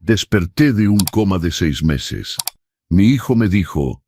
Desperté de un coma de 6 meses. Mi hijo me dijo: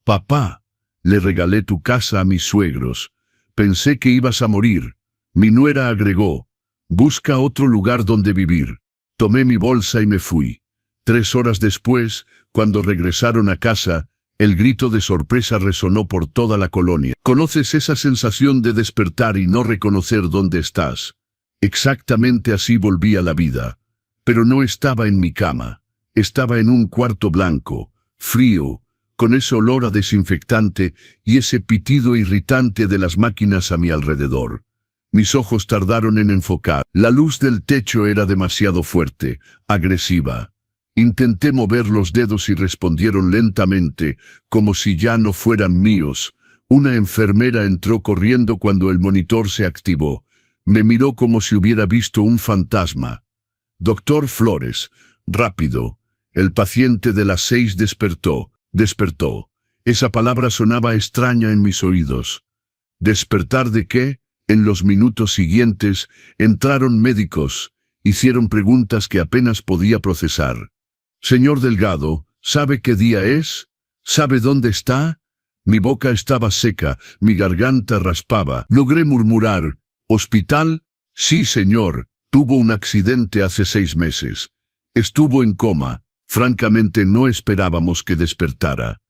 «Papá, le regalé tu casa a mis suegros. Pensé que ibas a morir». Mi nuera agregó: «Busca otro lugar donde vivir». Tomé mi bolsa y me fui. 3 horas después, cuando regresaron a casa, el grito de sorpresa resonó por toda la colonia. ¿Conoces esa sensación de despertar y no reconocer dónde estás? Exactamente así volví a la vida. Pero no estaba en mi cama. Estaba en un cuarto blanco, frío, con ese olor a desinfectante y ese pitido irritante de las máquinas a mi alrededor. Mis ojos tardaron en enfocar. La luz del techo era demasiado fuerte, agresiva. Intenté mover los dedos y respondieron lentamente, como si ya no fueran míos. Una enfermera entró corriendo cuando el monitor se activó. Me miró como si hubiera visto un fantasma. «Doctor Flores, rápido». El paciente de las 6 despertó. Esa palabra sonaba extraña en mis oídos. ¿Despertar de qué? En los minutos siguientes, entraron médicos. Hicieron preguntas que apenas podía procesar. «Señor Delgado, ¿sabe qué día es? ¿Sabe dónde está?» Mi boca estaba seca, mi garganta raspaba. Logré murmurar: «¿Hospital? Sí, señor. Tuvo un accidente hace 6 meses. Estuvo en coma. Francamente no esperábamos que despertara».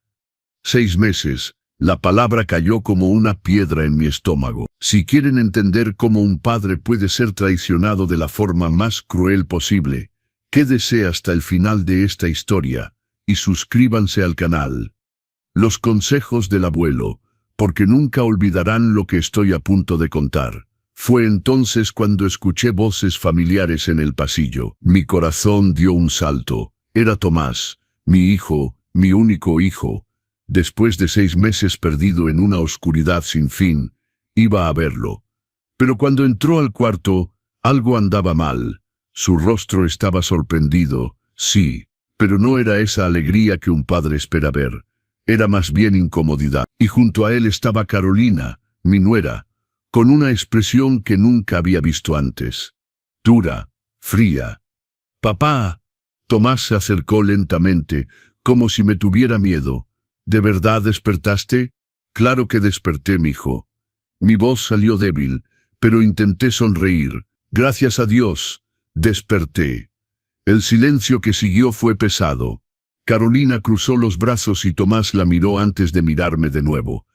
6 meses. La palabra cayó como una piedra en mi estómago. Si quieren entender cómo un padre puede ser traicionado de la forma más cruel posible, quédese hasta el final de esta historia y suscríbanse al canal. Los consejos del abuelo, porque nunca olvidarán lo que estoy a punto de contar. Fue entonces cuando escuché voces familiares en el pasillo. Mi corazón dio un salto. Era Tomás, mi hijo, mi único hijo. Después de 6 meses perdido en una oscuridad sin fin, iba a verlo. Pero cuando entró al cuarto, algo andaba mal. Su rostro estaba sorprendido, sí, pero no era esa alegría que un padre espera ver. Era más bien incomodidad. Y junto a él estaba Carolina, mi nuera, con una expresión que nunca había visto antes. Dura, fría. «Papá». Tomás se acercó lentamente, como si me tuviera miedo. «¿De verdad despertaste?» «Claro que desperté, mijo». Mi voz salió débil, pero intenté sonreír. «Gracias a Dios, desperté». El silencio que siguió fue pesado. Carolina cruzó los brazos y Tomás la miró antes de mirarme de nuevo.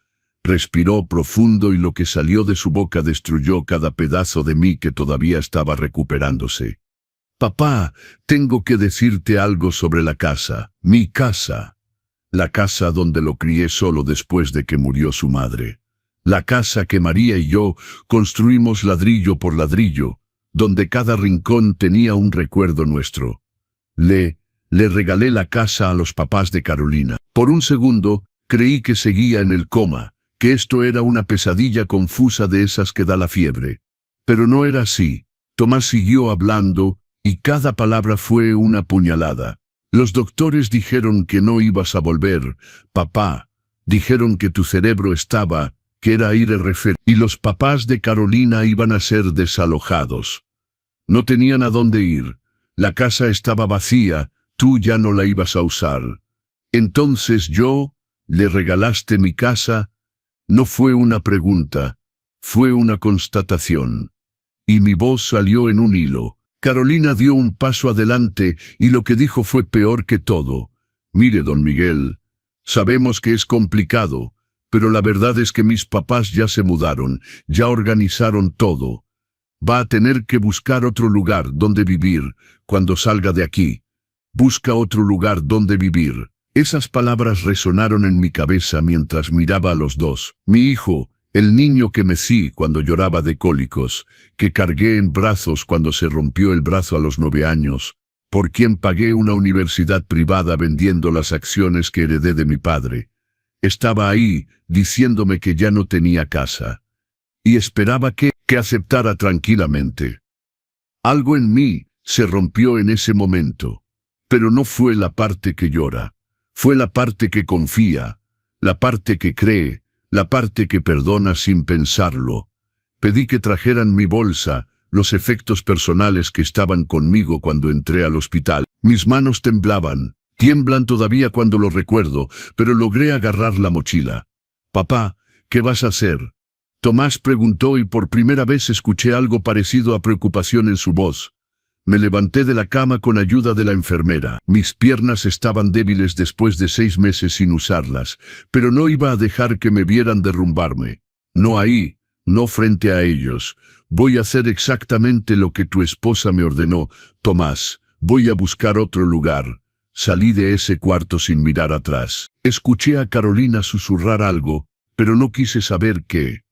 Respiró profundo y lo que salió de su boca destruyó cada pedazo de mí que todavía estaba recuperándose. «Papá, tengo que decirte algo sobre la casa, mi casa. La casa donde lo crié solo después de que murió su madre. La casa que María y yo construimos ladrillo por ladrillo, donde cada rincón tenía un recuerdo nuestro. Le regalé la casa a los papás de Carolina. Por un segundo, creí que seguía en el coma, que esto era una pesadilla confusa de esas que da la fiebre. Pero no era así. Tomás siguió hablando, y cada palabra fue una puñalada. «Los doctores dijeron que no ibas a volver, papá. Dijeron que tu cerebro estaba, que era irreversible, y los papás de Carolina iban a ser desalojados. No tenían a dónde ir. La casa estaba vacía, tú ya no la ibas a usar. Entonces le regalaste mi casa». No fue una pregunta, fue una constatación. Y mi voz salió en un hilo. Carolina dio un paso adelante y lo que dijo fue peor que todo. «Mire, don Miguel, sabemos que es complicado, pero la verdad es que mis papás ya se mudaron, ya organizaron todo. Va a tener que buscar otro lugar donde vivir cuando salga de aquí. Busca otro lugar donde vivir». Esas palabras resonaron en mi cabeza mientras miraba a los dos. Mi hijo, el niño que mecí cuando lloraba de cólicos, que cargué en brazos cuando se rompió el brazo a los 9 años, por quien pagué una universidad privada vendiendo las acciones que heredé de mi padre. Estaba ahí, diciéndome que ya no tenía casa. Y esperaba que aceptara tranquilamente. Algo en mí se rompió en ese momento. Pero no fue la parte que llora. Fue la parte que confía, la parte que cree, la parte que perdona sin pensarlo. Pedí que trajeran mi bolsa, los efectos personales que estaban conmigo cuando entré al hospital. Mis manos temblaban, tiemblan todavía cuando lo recuerdo, pero logré agarrar la mochila. «Papá, ¿qué vas a hacer?». Tomás preguntó y por primera vez escuché algo parecido a preocupación en su voz. Me levanté de la cama con ayuda de la enfermera. Mis piernas estaban débiles después de 6 meses sin usarlas, pero no iba a dejar que me vieran derrumbarme. No ahí, no frente a ellos. Voy a hacer exactamente lo que tu esposa me ordenó, Tomás. Voy a buscar otro lugar. Salí de ese cuarto sin mirar atrás. Escuché a Carolina susurrar algo, pero no quise saber qué.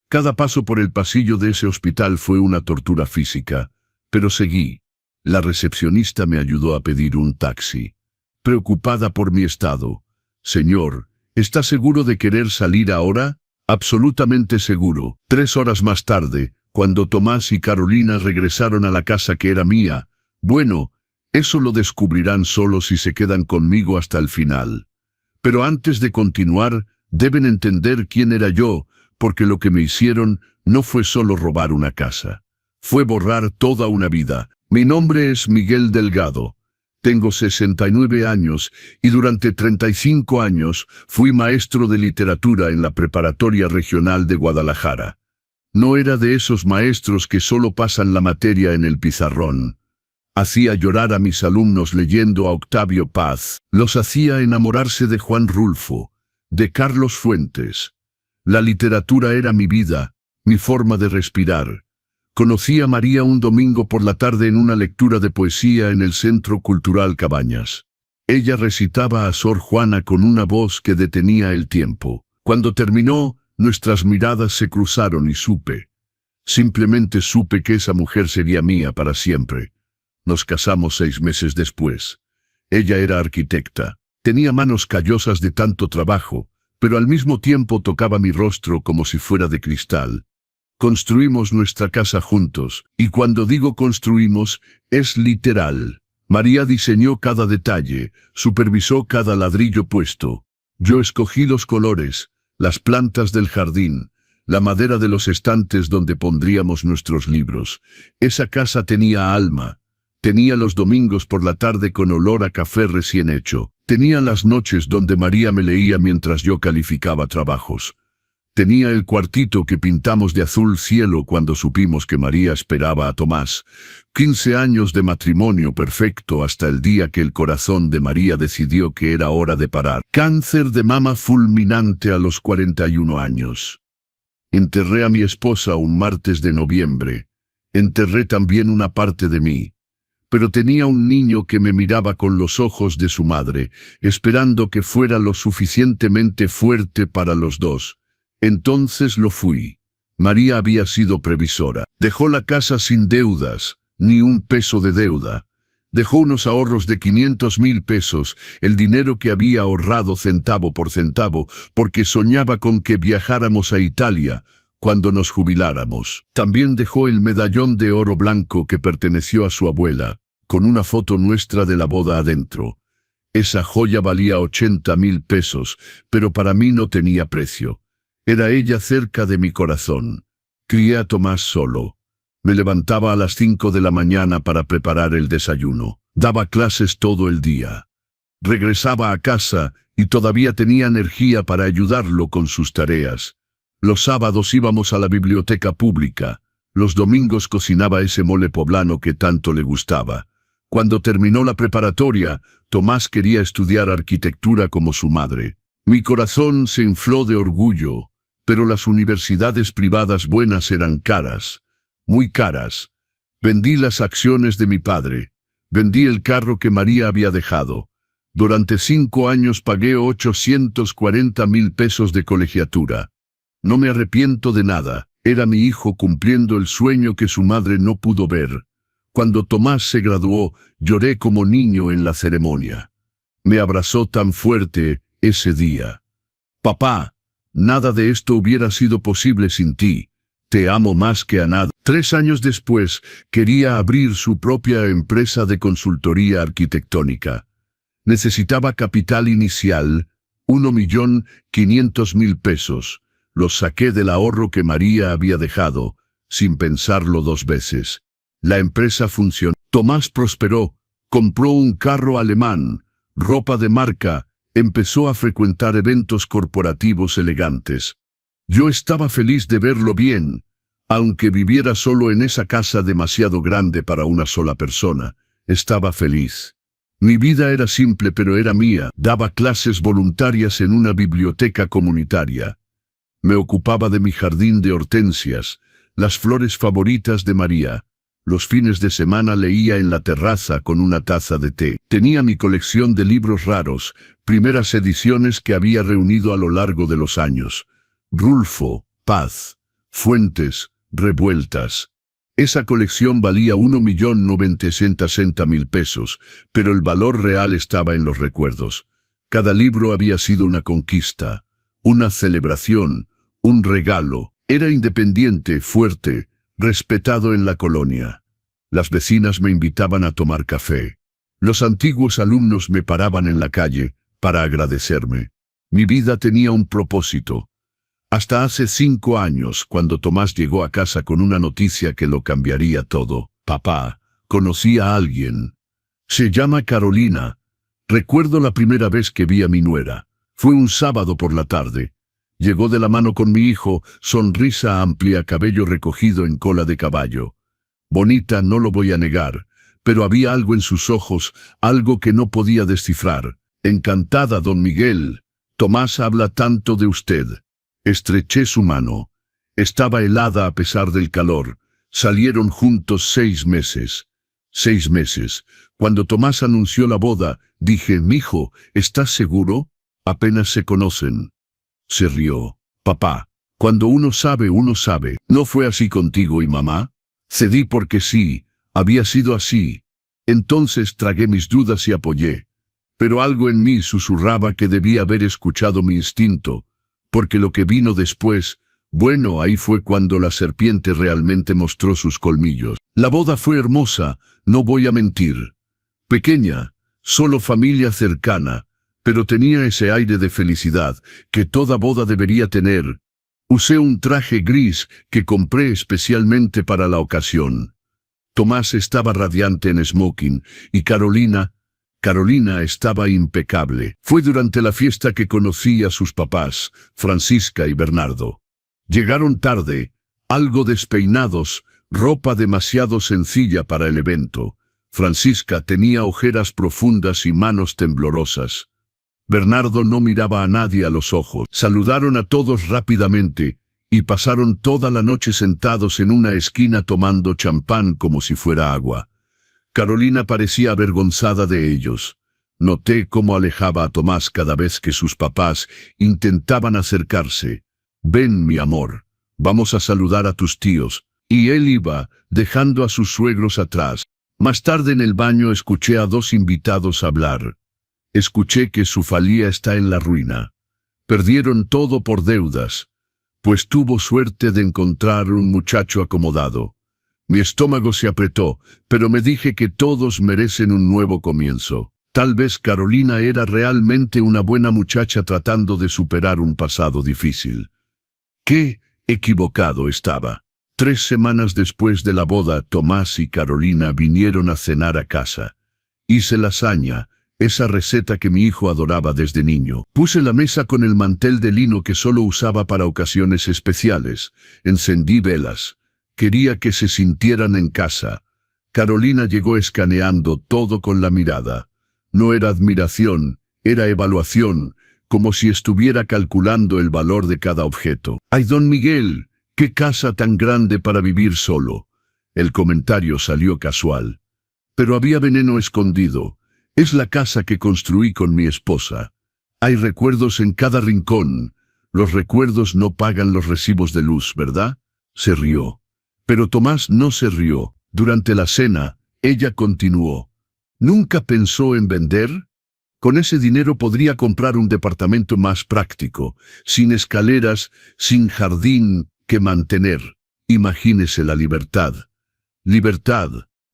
Cada paso por el pasillo de ese hospital fue una tortura física, pero seguí. La recepcionista me ayudó a pedir un taxi. Preocupada por mi estado. «Señor, ¿está seguro de querer salir ahora?». «Absolutamente seguro». 3 horas más tarde, cuando Tomás y Carolina regresaron a la casa que era mía, bueno, eso lo descubrirán solo si se quedan conmigo hasta el final. Pero antes de continuar, deben entender quién era yo, porque lo que me hicieron no fue solo robar una casa. Fue borrar toda una vida. Mi nombre es Miguel Delgado. Tengo 69 años y durante 35 años fui maestro de literatura en la Preparatoria Regional de Guadalajara. No era de esos maestros que solo pasan la materia en el pizarrón. Hacía llorar a mis alumnos leyendo a Octavio Paz. Los hacía enamorarse de Juan Rulfo, de Carlos Fuentes. La literatura era mi vida, mi forma de respirar. Conocí a María un domingo por la tarde en una lectura de poesía en el Centro Cultural Cabañas. Ella recitaba a Sor Juana con una voz que detenía el tiempo. Cuando terminó, nuestras miradas se cruzaron y simplemente supe que esa mujer sería mía para siempre. Nos casamos 6 meses después. Ella era arquitecta. Tenía manos callosas de tanto trabajo, pero al mismo tiempo tocaba mi rostro como si fuera de cristal. Construimos nuestra casa juntos, y cuando digo construimos, es literal. María diseñó cada detalle, supervisó cada ladrillo puesto. Yo escogí los colores, las plantas del jardín, la madera de los estantes donde pondríamos nuestros libros. Esa casa tenía alma. Tenía los domingos por la tarde con olor a café recién hecho. Tenía las noches donde María me leía mientras yo calificaba trabajos. Tenía el cuartito que pintamos de azul cielo cuando supimos que María esperaba a Tomás. 15 años de matrimonio perfecto hasta el día que el corazón de María decidió que era hora de parar. Cáncer de mama fulminante a los 41 años. Enterré a mi esposa un martes de noviembre. Enterré también una parte de mí. Pero tenía un niño que me miraba con los ojos de su madre, esperando que fuera lo suficientemente fuerte para los dos. Entonces lo fui. María había sido previsora. Dejó la casa sin deudas, ni un peso de deuda. Dejó unos ahorros de 500,000 pesos, el dinero que había ahorrado centavo por centavo, porque soñaba con que viajáramos a Italia cuando nos jubiláramos. También dejó el medallón de oro blanco que perteneció a su abuela, con una foto nuestra de la boda adentro. Esa joya valía 80,000 pesos, pero para mí no tenía precio. Era ella cerca de mi corazón. Crié a Tomás solo. Me levantaba a las 5 de la mañana para preparar el desayuno. Daba clases todo el día. Regresaba a casa y todavía tenía energía para ayudarlo con sus tareas. Los sábados íbamos a la biblioteca pública. Los domingos cocinaba ese mole poblano que tanto le gustaba. Cuando terminó la preparatoria, Tomás quería estudiar arquitectura como su madre. Mi corazón se infló de orgullo, pero las universidades privadas buenas eran caras, muy caras. Vendí las acciones de mi padre. Vendí el carro que María había dejado. Durante 5 años pagué 840,000 pesos de colegiatura. No me arrepiento de nada. Era mi hijo cumpliendo el sueño que su madre no pudo ver. Cuando Tomás se graduó, lloré como niño en la ceremonia. Me abrazó tan fuerte ese día. «Papá, nada de esto hubiera sido posible sin ti. Te amo más que a nada». 3 años después, quería abrir su propia empresa de consultoría arquitectónica. Necesitaba capital inicial, 1,500,000 pesos. Los saqué del ahorro que María había dejado. sin pensarlo dos veces. La empresa funcionó. Tomás prosperó, compró un carro alemán, ropa de marca, empezó a frecuentar eventos corporativos elegantes. Yo estaba feliz de verlo bien, aunque viviera solo en esa casa demasiado grande para una sola persona. Estaba feliz. Mi vida era simple pero era mía. Daba clases voluntarias en una biblioteca comunitaria. Me ocupaba de mi jardín de hortensias, las flores favoritas de María. Los fines de semana leía en la terraza con una taza de té. Tenía mi colección de libros raros, primeras ediciones que había reunido a lo largo de los años. Rulfo, Paz, Fuentes, Revueltas. Esa colección valía 1.960.000 pesos, pero el valor real estaba en los recuerdos. Cada libro había sido una conquista, una celebración, un regalo. Era independiente, fuerte, respetado en la colonia. Las vecinas me invitaban a tomar café. Los antiguos alumnos me paraban en la calle para agradecerme. Mi vida tenía un propósito. Hasta hace 5 años, cuando Tomás llegó a casa con una noticia que lo cambiaría todo. Papá, conocí a alguien. Se llama Carolina. Recuerdo la primera vez que vi a mi nuera. Fue un sábado por la tarde. Llegó de la mano con mi hijo, sonrisa amplia, cabello recogido en cola de caballo. Bonita, no lo voy a negar, pero había algo en sus ojos, algo que no podía descifrar. Encantada, don Miguel. Tomás habla tanto de usted. Estreché su mano. Estaba helada a pesar del calor. Salieron juntos 6 meses. 6 meses. Cuando Tomás anunció la boda, dije, mijo, ¿estás seguro? Apenas se conocen. Se rió. Papá, cuando uno sabe, uno sabe. ¿No fue así contigo y mamá? Cedí porque sí, había sido así. Entonces tragué mis dudas y apoyé. Pero algo en mí susurraba que debía haber escuchado mi instinto, porque lo que vino después, bueno, ahí fue cuando la serpiente realmente mostró sus colmillos. La boda fue hermosa, no voy a mentir. Pequeña, solo familia cercana, pero tenía ese aire de felicidad que toda boda debería tener. Usé un traje gris que compré especialmente para la ocasión. Tomás estaba radiante en smoking y Carolina estaba impecable. Fue durante la fiesta que conocí a sus papás, Francisca y Bernardo. Llegaron tarde, algo despeinados, ropa demasiado sencilla para el evento. Francisca tenía ojeras profundas y manos temblorosas. Bernardo no miraba a nadie a los ojos. Saludaron a todos rápidamente y pasaron toda la noche sentados en una esquina tomando champán como si fuera agua. Carolina parecía avergonzada de ellos. Noté cómo alejaba a Tomás cada vez que sus papás intentaban acercarse. Ven, mi amor, vamos a saludar a tus tíos. Y él iba, dejando a sus suegros atrás. Más tarde en el baño escuché a 2 invitados hablar. Escuché que su familia está en la ruina. Perdieron todo por deudas, pues tuvo suerte de encontrar un muchacho acomodado. Mi estómago se apretó, pero me dije que todos merecen un nuevo comienzo. Tal vez Carolina era realmente una buena muchacha tratando de superar un pasado difícil. ¡Qué equivocado estaba! 3 semanas después de la boda, Tomás y Carolina vinieron a cenar a casa. Hice lasaña, esa receta que mi hijo adoraba desde niño. Puse la mesa con el mantel de lino que solo usaba para ocasiones especiales. Encendí velas. Quería que se sintieran en casa. Carolina llegó escaneando todo con la mirada. No era admiración, era evaluación, como si estuviera calculando el valor de cada objeto. ¡Ay, don Miguel! ¡Qué casa tan grande para vivir solo! El comentario salió casual. Pero había veneno escondido. Es la casa que construí con mi esposa. Hay recuerdos en cada rincón. Los recuerdos no pagan los recibos de luz, ¿verdad? Se rió. Pero Tomás no se rió. Durante la cena, ella continuó. ¿Nunca pensó en vender? Con ese dinero podría comprar un departamento más práctico, sin escaleras, sin jardín que mantener. Imagínese la libertad. Libertad.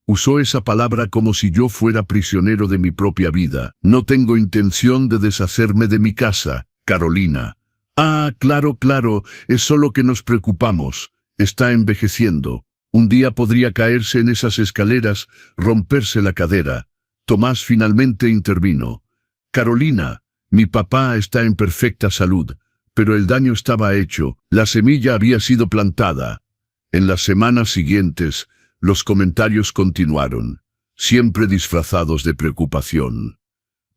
Usó esa palabra como si yo fuera prisionero de mi propia vida. No tengo intención de deshacerme de mi casa, Carolina. Ah, claro, es solo que nos preocupamos. Está envejeciendo. Un día podría caerse en esas escaleras, romperse la cadera. Tomás finalmente intervino. Carolina, mi papá está en perfecta salud, pero el daño estaba hecho, la semilla había sido plantada. En las semanas siguientes, los comentarios continuaron, siempre disfrazados de preocupación.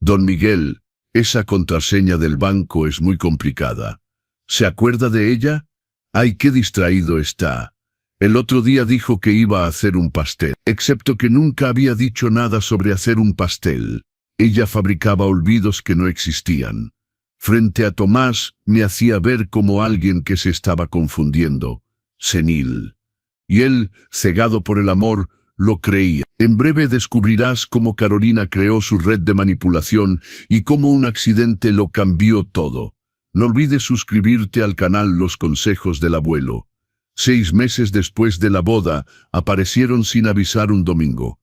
Don Miguel, esa contraseña del banco es muy complicada. ¿Se acuerda de ella? ¡Ay, qué distraído está! El otro día dijo que iba a hacer un pastel, excepto que nunca había dicho nada sobre hacer un pastel. Ella fabricaba olvidos que no existían. Frente a Tomás, me hacía ver como alguien que se estaba confundiendo, senil. Y él, cegado por el amor, lo creía. En breve descubrirás cómo Carolina creó su red de manipulación y cómo un accidente lo cambió todo. No olvides suscribirte al canal Los Consejos del Abuelo. 6 meses después de la boda, aparecieron sin avisar un domingo.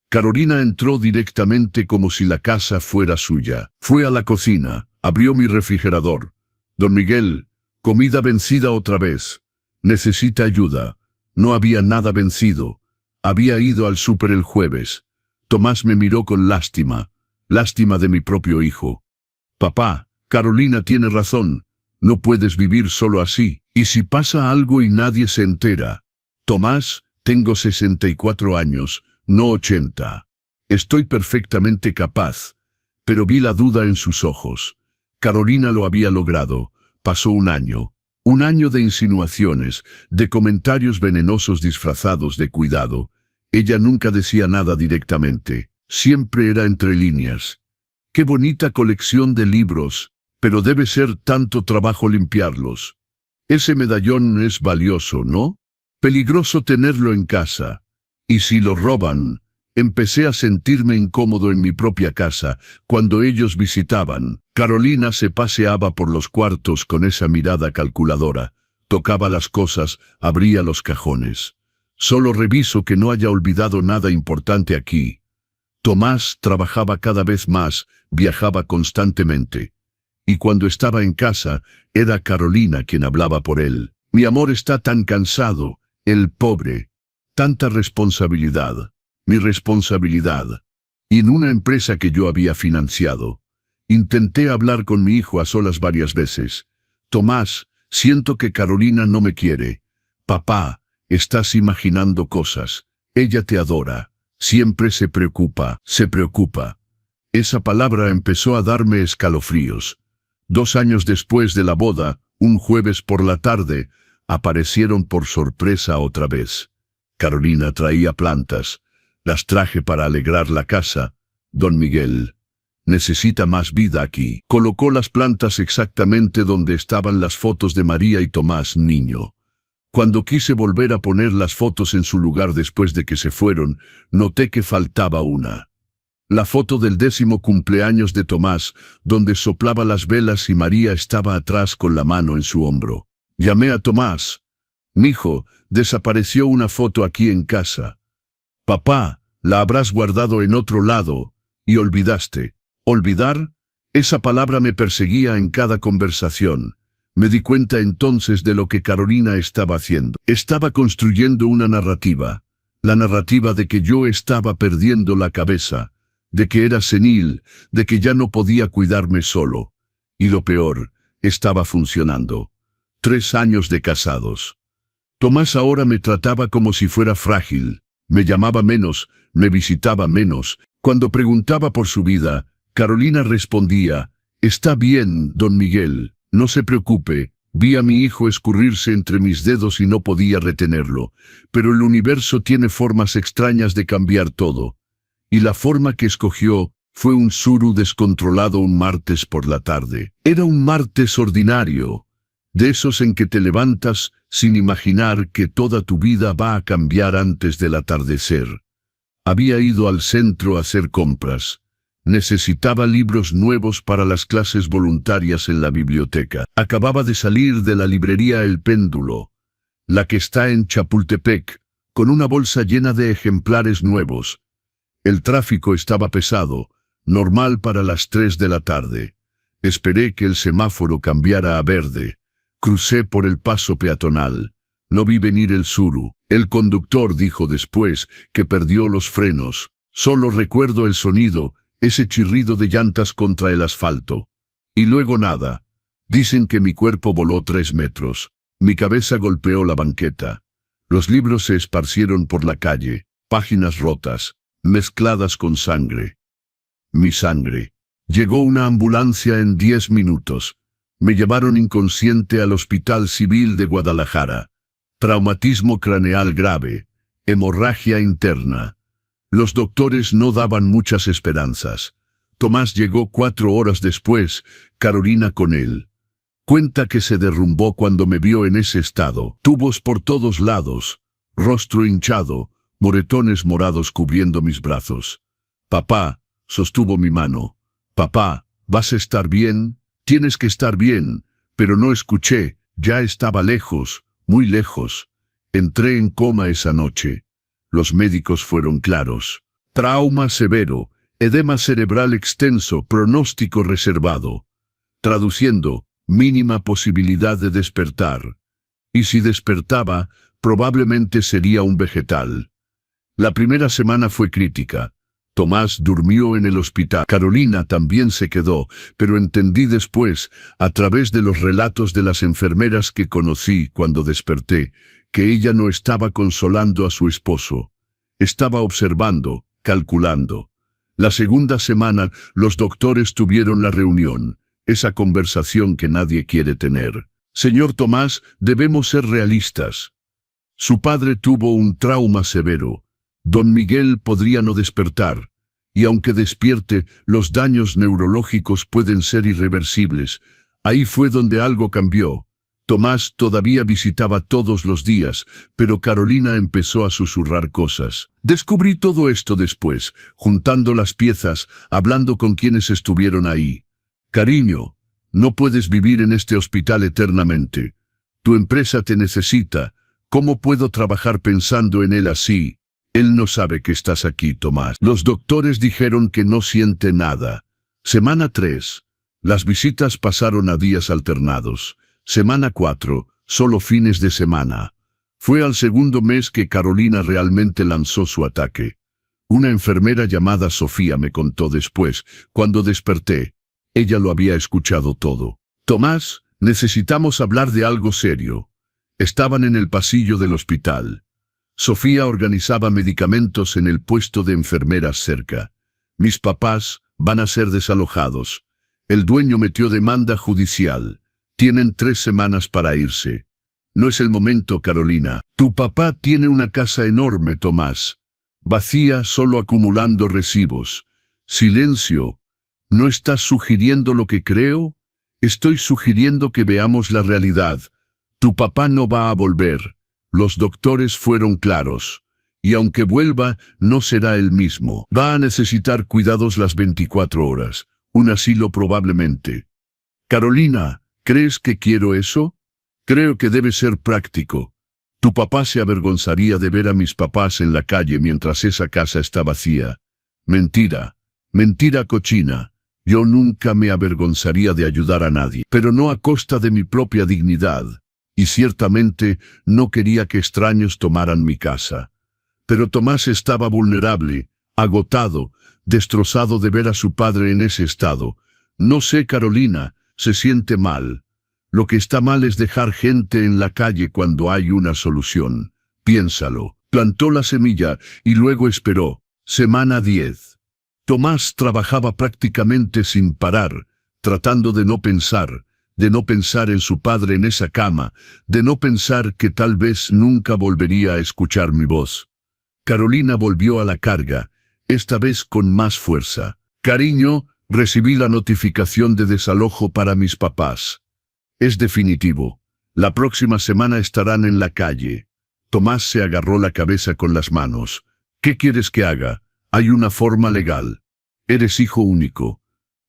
Carolina entró directamente como si la casa fuera suya. Fue a la cocina, abrió mi refrigerador. Don Miguel, comida vencida otra vez. Necesita ayuda. No había nada vencido. Había ido al súper el jueves. Tomás me miró con lástima. Lástima de mi propio hijo. Papá, Carolina tiene razón. No puedes vivir solo así. ¿Y si pasa algo y nadie se entera? Tomás, tengo 64 años, no 80. Estoy perfectamente capaz. Pero vi la duda en sus ojos. Carolina lo había logrado. Pasó un año. Un año de insinuaciones, de comentarios venenosos disfrazados de cuidado. Ella nunca decía nada directamente. Siempre era entre líneas. Qué bonita colección de libros, pero debe ser tanto trabajo limpiarlos. Ese medallón es valioso, ¿no? Peligroso tenerlo en casa. ¿Y si lo roban? Empecé a sentirme incómodo en mi propia casa, cuando ellos visitaban. Carolina se paseaba por los cuartos con esa mirada calculadora. Tocaba las cosas, abría los cajones. Solo reviso que no haya olvidado nada importante aquí. Tomás trabajaba cada vez más, viajaba constantemente. Y cuando estaba en casa, era Carolina quien hablaba por él. Mi amor está tan cansado, el pobre. Tanta responsabilidad. Mi responsabilidad. Y en una empresa que yo había financiado. Intenté hablar con mi hijo a solas varias veces. Tomás, siento que Carolina no me quiere. Papá, estás imaginando cosas. Ella te adora. Siempre se preocupa, se preocupa. Esa palabra empezó a darme escalofríos. 2 años después de la boda, un jueves por la tarde, aparecieron por sorpresa otra vez. Carolina traía plantas. Las traje para alegrar la casa. Don Miguel, necesita más vida aquí. Colocó las plantas exactamente donde estaban las fotos de María y Tomás niño. Cuando quise volver a poner las fotos en su lugar después de que se fueron, noté que faltaba una. La foto del 10º cumpleaños de Tomás, donde soplaba las velas y María estaba atrás con la mano en su hombro. Llamé a Tomás. Mijo, desapareció una foto aquí en casa. Papá, la habrás guardado en otro lado, y olvidaste. ¿Olvidar? Esa palabra me perseguía en cada conversación. Me di cuenta entonces de lo que Carolina estaba haciendo. Estaba construyendo una narrativa. La narrativa de que yo estaba perdiendo la cabeza, de que era senil, de que ya no podía cuidarme solo. Y lo peor, estaba funcionando. 3 años de casados. Tomás ahora me trataba como si fuera frágil. Me llamaba menos, me visitaba menos. Cuando preguntaba por su vida, Carolina respondía, «Está bien, don Miguel, no se preocupe». Vi a mi hijo escurrirse entre mis dedos y no podía retenerlo. Pero el universo tiene formas extrañas de cambiar todo. Y la forma que escogió fue un suru descontrolado un martes por la tarde. Era un martes ordinario, de esos en que te levantas sin imaginar que toda tu vida va a cambiar antes del atardecer. Había ido al centro a hacer compras. Necesitaba libros nuevos para las clases voluntarias en la biblioteca. Acababa de salir de la librería El Péndulo, la que está en Chapultepec, con una bolsa llena de ejemplares nuevos. El tráfico estaba pesado, normal para las 3 de la tarde. Esperé que el semáforo cambiara a verde. Crucé por el paso peatonal. No vi venir el suru. El conductor dijo después que perdió los frenos. Solo recuerdo el sonido, ese chirrido de llantas contra el asfalto. Y luego nada. Dicen que mi cuerpo voló 3 metros. Mi cabeza golpeó la banqueta. Los libros se esparcieron por la calle, páginas rotas, mezcladas con sangre. Mi sangre. Llegó una ambulancia en 10 minutos. Me llevaron inconsciente al Hospital Civil de Guadalajara. Traumatismo craneal grave, hemorragia interna. Los doctores no daban muchas esperanzas. Tomás llegó 4 horas después, Carolina con él. Cuenta que se derrumbó cuando me vio en ese estado. Tubos por todos lados, rostro hinchado, moretones morados cubriendo mis brazos. Papá, sostuvo mi mano. Papá, ¿vas a estar bien? Tienes que estar bien. Pero no escuché, ya estaba lejos, muy lejos. Entré en coma esa noche. Los médicos fueron claros. Trauma severo, edema cerebral extenso, pronóstico reservado. Traduciendo, mínima posibilidad de despertar. Y si despertaba, probablemente sería un vegetal. La primera semana fue crítica. Tomás durmió en el hospital. Carolina también se quedó, pero entendí después, a través de los relatos de las enfermeras que conocí cuando desperté, que ella no estaba consolando a su esposo. Estaba observando, calculando. La segunda semana, los doctores tuvieron la reunión, esa conversación que nadie quiere tener. Señor Tomás, debemos ser realistas. Su padre tuvo un trauma severo. Don Miguel podría no despertar, y aunque despierte, los daños neurológicos pueden ser irreversibles. Ahí fue donde algo cambió. Tomás todavía visitaba todos los días, pero Carolina empezó a susurrar cosas. Descubrí todo esto después, juntando las piezas, hablando con quienes estuvieron ahí. Cariño, no puedes vivir en este hospital eternamente. Tu empresa te necesita. ¿Cómo puedo trabajar pensando en él así? Él no sabe que estás aquí, Tomás. Los doctores dijeron que no siente nada. Semana 3. Las visitas pasaron a días alternados. Semana 4. Solo fines de semana. Fue al segundo mes que Carolina realmente lanzó su ataque. Una enfermera llamada Sofía me contó después, cuando desperté. Ella lo había escuchado todo. Tomás, necesitamos hablar de algo serio. Estaban en el pasillo del hospital. Sofía organizaba medicamentos en el puesto de enfermeras cerca. Mis papás van a ser desalojados. El dueño metió demanda judicial. Tienen 3 semanas para irse. No es el momento, Carolina. Tu papá tiene una casa enorme, Tomás. Vacía, solo acumulando recibos. Silencio. ¿No estás sugiriendo lo que creo? Estoy sugiriendo que veamos la realidad. Tu papá no va a volver. Los doctores fueron claros. Y aunque vuelva, no será el mismo. Va a necesitar cuidados las 24 horas. Un asilo probablemente. Carolina, ¿crees que quiero eso? Creo que debe ser práctico. Tu papá se avergonzaría de ver a mis papás en la calle mientras esa casa está vacía. Mentira. Mentira cochina. Yo nunca me avergonzaría de ayudar a nadie, pero no a costa de mi propia dignidad. Y ciertamente no quería que extraños tomaran mi casa. Pero Tomás estaba vulnerable, agotado, destrozado de ver a su padre en ese estado. No sé, Carolina, se siente mal. Lo que está mal es dejar gente en la calle cuando hay una solución. Piénsalo. Plantó la semilla y luego esperó. Semana 10. Tomás trabajaba prácticamente sin parar, tratando de no pensar en su padre en esa cama, de no pensar que tal vez nunca volvería a escuchar mi voz. Carolina volvió a la carga, esta vez con más fuerza. Cariño, recibí la notificación de desalojo para mis papás. Es definitivo. La próxima semana estarán en la calle. Tomás se agarró la cabeza con las manos. ¿Qué quieres que haga? Hay una forma legal. Eres hijo único.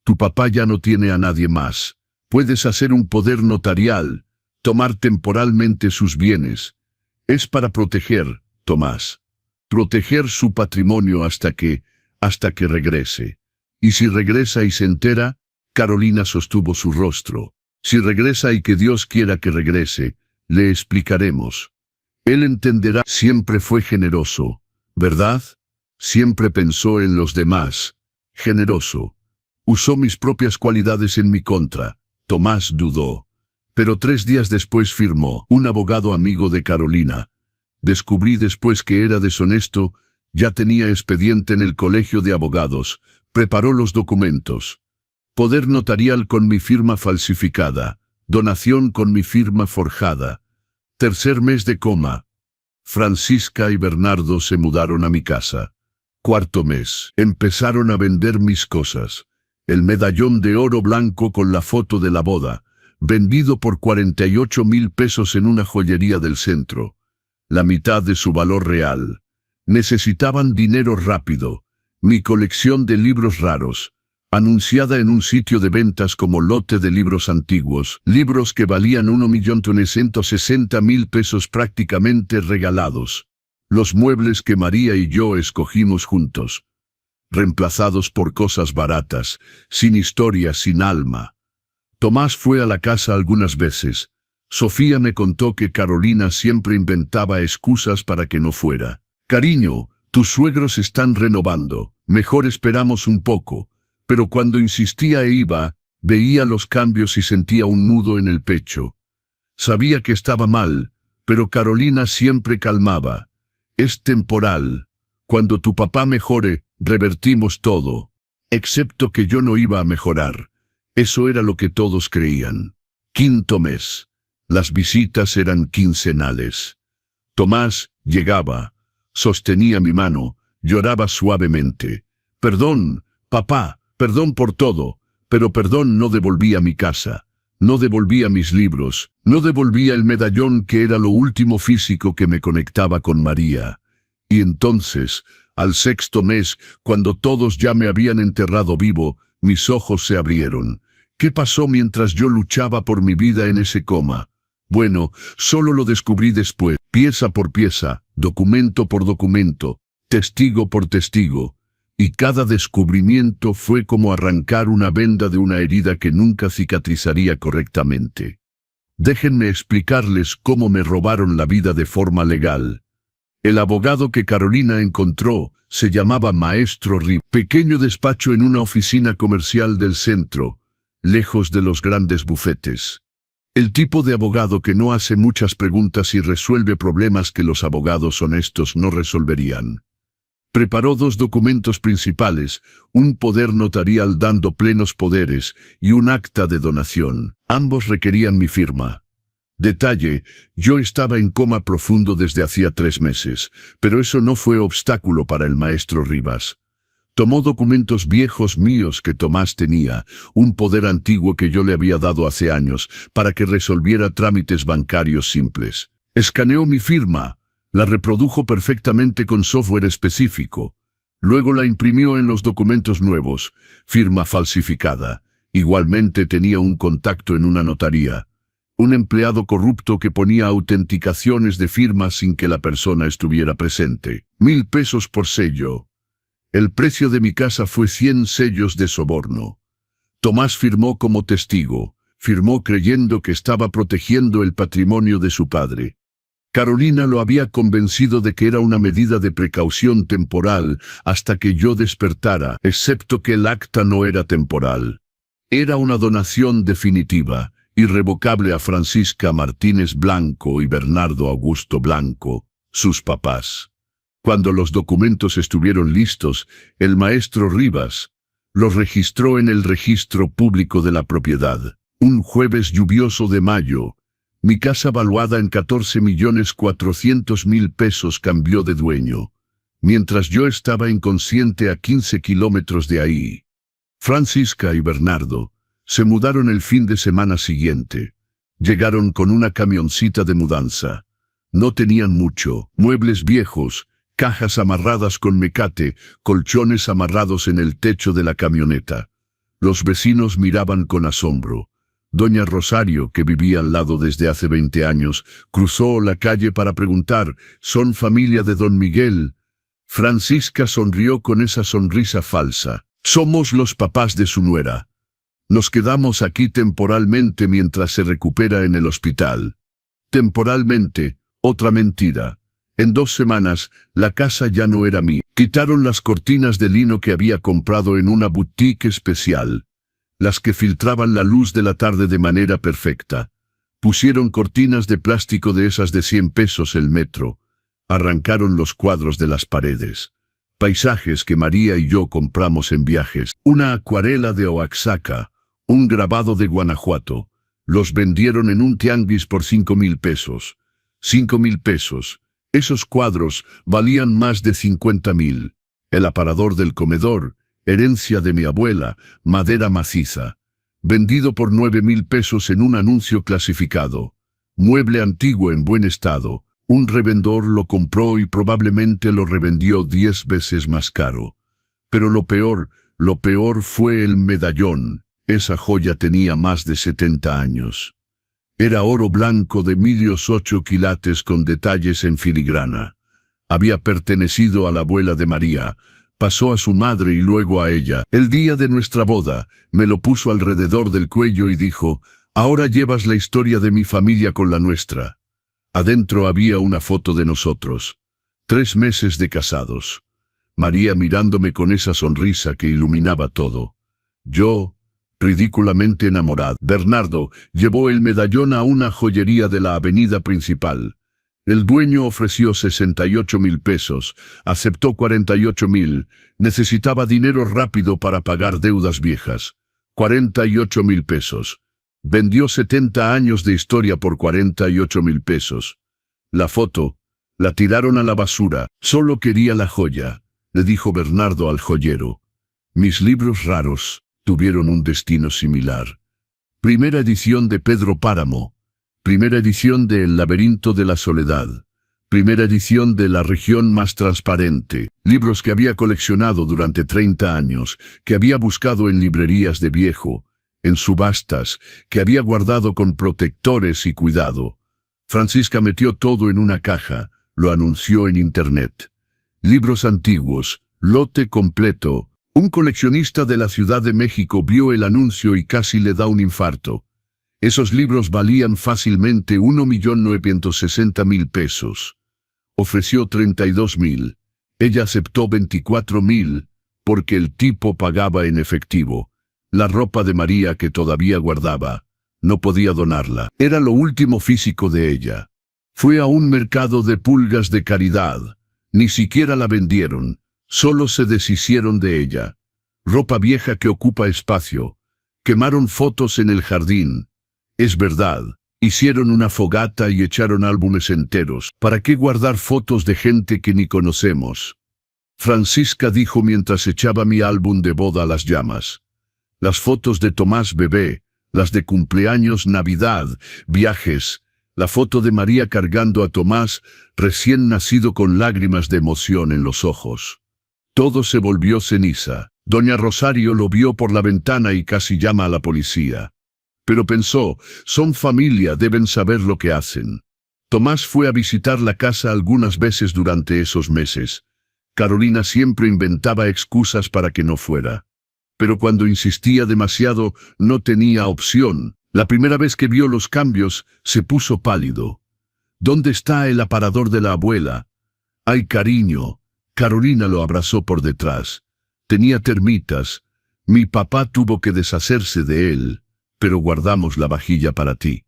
Tu papá ya no tiene a nadie más. Puedes hacer un poder notarial, tomar temporalmente sus bienes. Es para proteger, Tomás. Proteger su patrimonio hasta que regrese. Y si regresa y se entera, Carolina sostuvo su rostro. Si regresa y que Dios quiera que regrese, le explicaremos. Él entenderá. Siempre fue generoso, ¿verdad? Siempre pensó en los demás. Generoso. Usó mis propias cualidades en mi contra. Tomás dudó. Pero 3 días después firmó. Un abogado amigo de Carolina. Descubrí después que era deshonesto. Ya tenía expediente en el colegio de abogados. Preparó los documentos. Poder notarial con mi firma falsificada. Donación con mi firma forjada. Tercer mes de coma. Francisca y Bernardo se mudaron a mi casa. Cuarto mes. Empezaron a vender mis cosas. El medallón de oro blanco con la foto de la boda, vendido por 48,000 pesos en una joyería del centro. La mitad de su valor real. Necesitaban dinero rápido. Mi colección de libros raros, anunciada en un sitio de ventas como lote de libros antiguos, libros que valían 1.360.000 pesos prácticamente regalados. Los muebles que María y yo escogimos juntos, reemplazados por cosas baratas, sin historia, sin alma. Tomás fue a la casa algunas veces. Sofía me contó que Carolina siempre inventaba excusas para que no fuera. Cariño, tus suegros están renovando, mejor esperamos un poco. Pero cuando insistía e iba, veía los cambios y sentía un nudo en el pecho. Sabía que estaba mal, pero Carolina siempre calmaba. Es temporal. Cuando tu papá mejore, revertimos todo. Excepto que yo no iba a mejorar. Eso era lo que todos creían. Quinto mes. Las visitas eran quincenales. Tomás llegaba, sostenía mi mano, lloraba suavemente. Perdón, papá. Perdón por todo, pero perdón no devolvía mi casa, no devolvía mis libros, no devolvía el medallón que era lo último físico que me conectaba con María. Y entonces, al sexto mes, cuando todos ya me habían enterrado vivo, mis ojos se abrieron. ¿Qué pasó mientras yo luchaba por mi vida en ese coma? Bueno, solo lo descubrí después, pieza por pieza, documento por documento, testigo por testigo. Y cada descubrimiento fue como arrancar una venda de una herida que nunca cicatrizaría correctamente. Déjenme explicarles cómo me robaron la vida de forma legal. El abogado que Carolina encontró se llamaba Maestro Rivas. Pequeño despacho en una oficina comercial del centro, lejos de los grandes bufetes. El tipo de abogado que no hace muchas preguntas y resuelve problemas que los abogados honestos no resolverían. Preparó 2 documentos principales, un poder notarial dando plenos poderes y un acta de donación. Ambos requerían mi firma. Detalle, yo estaba en coma profundo desde hacía 3 meses, pero eso no fue obstáculo para el maestro Rivas. Tomó documentos viejos míos que Tomás tenía, un poder antiguo que yo le había dado hace años, para que resolviera trámites bancarios simples. Escaneó mi firma. La reprodujo perfectamente con software específico. Luego la imprimió en los documentos nuevos, firma falsificada. Igualmente tenía un contacto en una notaría. Un empleado corrupto que ponía autenticaciones de firma sin que la persona estuviera presente. 1,000 pesos por sello. El precio de mi casa fue 100 sellos de soborno. Tomás firmó como testigo. Firmó creyendo que estaba protegiendo el patrimonio de su padre. Carolina lo había convencido de que era una medida de precaución temporal hasta que yo despertara, excepto que el acta no era temporal. Era una donación definitiva, irrevocable a Francisca Martínez Blanco y Bernardo Augusto Blanco, sus papás. Cuando los documentos estuvieron listos, el maestro Rivas los registró en el registro público de la propiedad. Un jueves lluvioso de mayo, mi casa valuada en 14,400,000 pesos cambió de dueño, mientras yo estaba inconsciente a 15 kilómetros de ahí. Francisca y Bernardo se mudaron el fin de semana siguiente. Llegaron con una camioncita de mudanza. No tenían mucho, muebles viejos, cajas amarradas con mecate, colchones amarrados en el techo de la camioneta. Los vecinos miraban con asombro. Doña Rosario, que vivía al lado desde hace 20 años, cruzó la calle para preguntar, ¿son familia de don Miguel? Francisca sonrió con esa sonrisa falsa. Somos los papás de su nuera. Nos quedamos aquí temporalmente mientras se recupera en el hospital. Temporalmente, Otra mentira. En 2 semanas, la casa ya no era mía. Quitaron las cortinas de lino que había comprado en una boutique especial, las que filtraban la luz de la tarde de manera perfecta. Pusieron cortinas de plástico de esas de 100 pesos el metro. Arrancaron los cuadros de las paredes. Paisajes que María y yo compramos en viajes. Una acuarela de Oaxaca, un grabado de Guanajuato. Los vendieron en un tianguis por 5,000 pesos. 5,000 pesos. Esos cuadros valían más de 50,000. El aparador del comedor, herencia de mi abuela, madera maciza. Vendido por 9,000 pesos en un anuncio clasificado. Mueble antiguo en buen estado. Un revendedor lo compró y probablemente lo revendió 10 veces más caro. Pero lo peor fue el medallón. Esa joya tenía más de 70 años. Era oro blanco de medios 8 quilates con detalles en filigrana. Había pertenecido a la abuela de María, pasó a su madre y luego a ella. El día de nuestra boda, me lo puso alrededor del cuello y dijo, «Ahora llevas la historia de mi familia con la nuestra». Adentro había una foto de nosotros. 3 meses de casados. María mirándome con esa sonrisa que iluminaba todo. Yo, ridículamente enamorado. Bernardo llevó el medallón a una joyería de la avenida principal. El dueño ofreció 68,000 pesos, aceptó 48,000, necesitaba dinero rápido para pagar deudas viejas. 48,000 pesos. Vendió 70 años de historia por 48,000 pesos. La foto, la tiraron a la basura. Solo quería la joya, le dijo Bernardo al joyero. Mis libros raros tuvieron un destino similar. Primera edición de Pedro Páramo. Primera edición de El laberinto de la soledad. Primera edición de La región más transparente. Libros que había coleccionado durante 30 años, que había buscado en librerías de viejo, en subastas, que había guardado con protectores y cuidado. Francisca metió todo en una caja, lo anunció en internet. Libros antiguos, lote completo. Un coleccionista de la Ciudad de México vio el anuncio y casi le da un infarto. Esos libros valían fácilmente 1,960,000 pesos. Ofreció 32,000. Ella aceptó 24,000, porque el tipo pagaba en efectivo. La ropa de María que todavía guardaba, no podía donarla. Era lo último físico de ella. Fue a un mercado de pulgas de caridad. Ni siquiera la vendieron, solo se deshicieron de ella. Ropa vieja que ocupa espacio. Quemaron fotos en el jardín. Es verdad, hicieron una fogata y echaron álbumes enteros. ¿Para qué guardar fotos de gente que ni conocemos? Francisca dijo mientras echaba mi álbum de boda a las llamas. Las fotos de Tomás bebé, las de cumpleaños, Navidad, viajes, la foto de María cargando a Tomás, recién nacido con lágrimas de emoción en los ojos. Todo se volvió ceniza. Doña Rosario lo vio por la ventana y casi llama a la policía. Pero pensó, son familia, deben saber lo que hacen. Tomás fue a visitar la casa algunas veces durante esos meses. Carolina siempre inventaba excusas para que no fuera. Pero cuando insistía demasiado, no tenía opción. La primera vez que vio los cambios, se puso pálido. ¿Dónde está el aparador de la abuela? ¡Ay, cariño! Carolina lo abrazó por detrás. Tenía termitas. Mi papá tuvo que deshacerse de él, pero guardamos la vajilla para ti.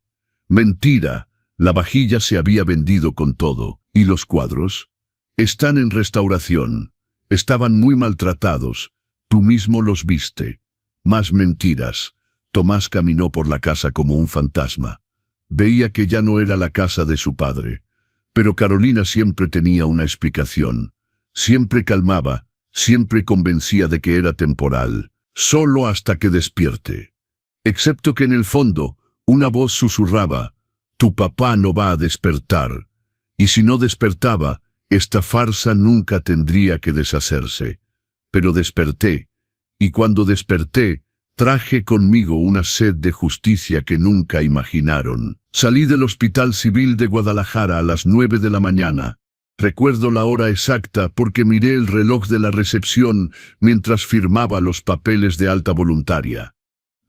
Mentira, la vajilla se había vendido con todo. ¿Y los cuadros? Están en restauración. Estaban muy maltratados. Tú mismo los viste. Más mentiras. Tomás caminó por la casa como un fantasma. Veía que ya no era la casa de su padre. Pero Carolina siempre tenía una explicación. Siempre calmaba, siempre convencía de que era temporal. Solo hasta que despierte. Excepto que en el fondo, una voz susurraba, «Tu papá no va a despertar». Y si no despertaba, esta farsa nunca tendría que deshacerse. Pero desperté, y cuando desperté, traje conmigo una sed de justicia que nunca imaginaron. Salí del Hospital Civil de Guadalajara a las 9 de la mañana. Recuerdo la hora exacta porque miré el reloj de la recepción mientras firmaba los papeles de alta voluntaria.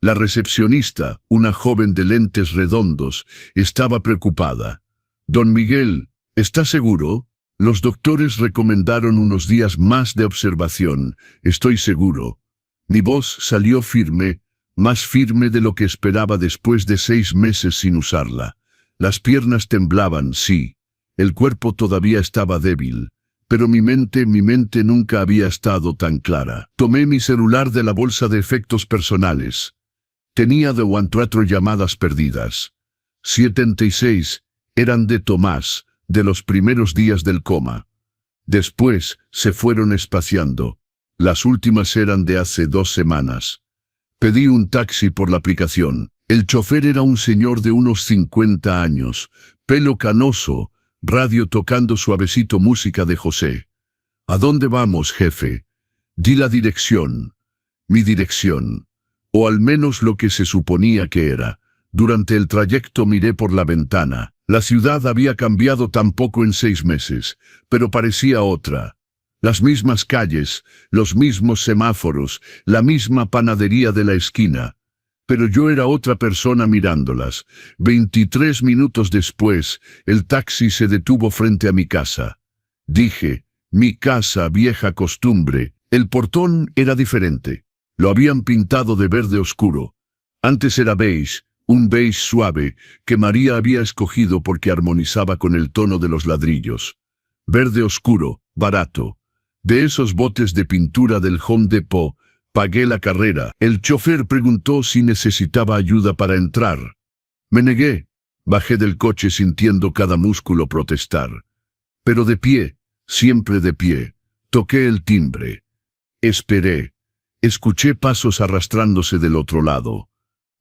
La recepcionista, una joven de lentes redondos, estaba preocupada. «Don Miguel, ¿Está seguro? Los doctores recomendaron unos días más de observación. Estoy seguro. Mi voz salió firme, más firme de lo que esperaba después de 6 meses sin usarla. Las piernas temblaban, sí. El cuerpo todavía estaba débil. Pero mi mente nunca había estado tan clara. Tomé mi celular de la bolsa de efectos personales. Tenía de 24 llamadas perdidas. 76 eran de Tomás, de los primeros días del coma. Después se fueron espaciando. Las últimas eran de hace 2 semanas. Pedí un taxi por la aplicación. El chofer era un señor de unos 50 años, pelo canoso, radio tocando suavecito música de José. ¿A dónde vamos, jefe? Di la dirección. Mi dirección. O al menos lo que se suponía que era. Durante el trayecto miré por la ventana. La ciudad había cambiado tan poco en 6 meses, pero parecía otra. Las mismas calles, los mismos semáforos, la misma panadería de la esquina. Pero yo era otra persona mirándolas. 23 minutos después, el taxi se detuvo frente a mi casa. Dije, mi casa, vieja costumbre. El portón era diferente. Lo habían pintado de verde oscuro. Antes era beige, un beige suave, que María había escogido porque armonizaba con el tono de los ladrillos. Verde oscuro, barato. De esos botes de pintura del Home Depot. Pagué la carrera. El chofer preguntó si necesitaba ayuda para entrar. Me negué. Bajé del coche sintiendo cada músculo protestar. Pero de pie, siempre de pie. Toqué el timbre. Esperé. Escuché pasos arrastrándose del otro lado.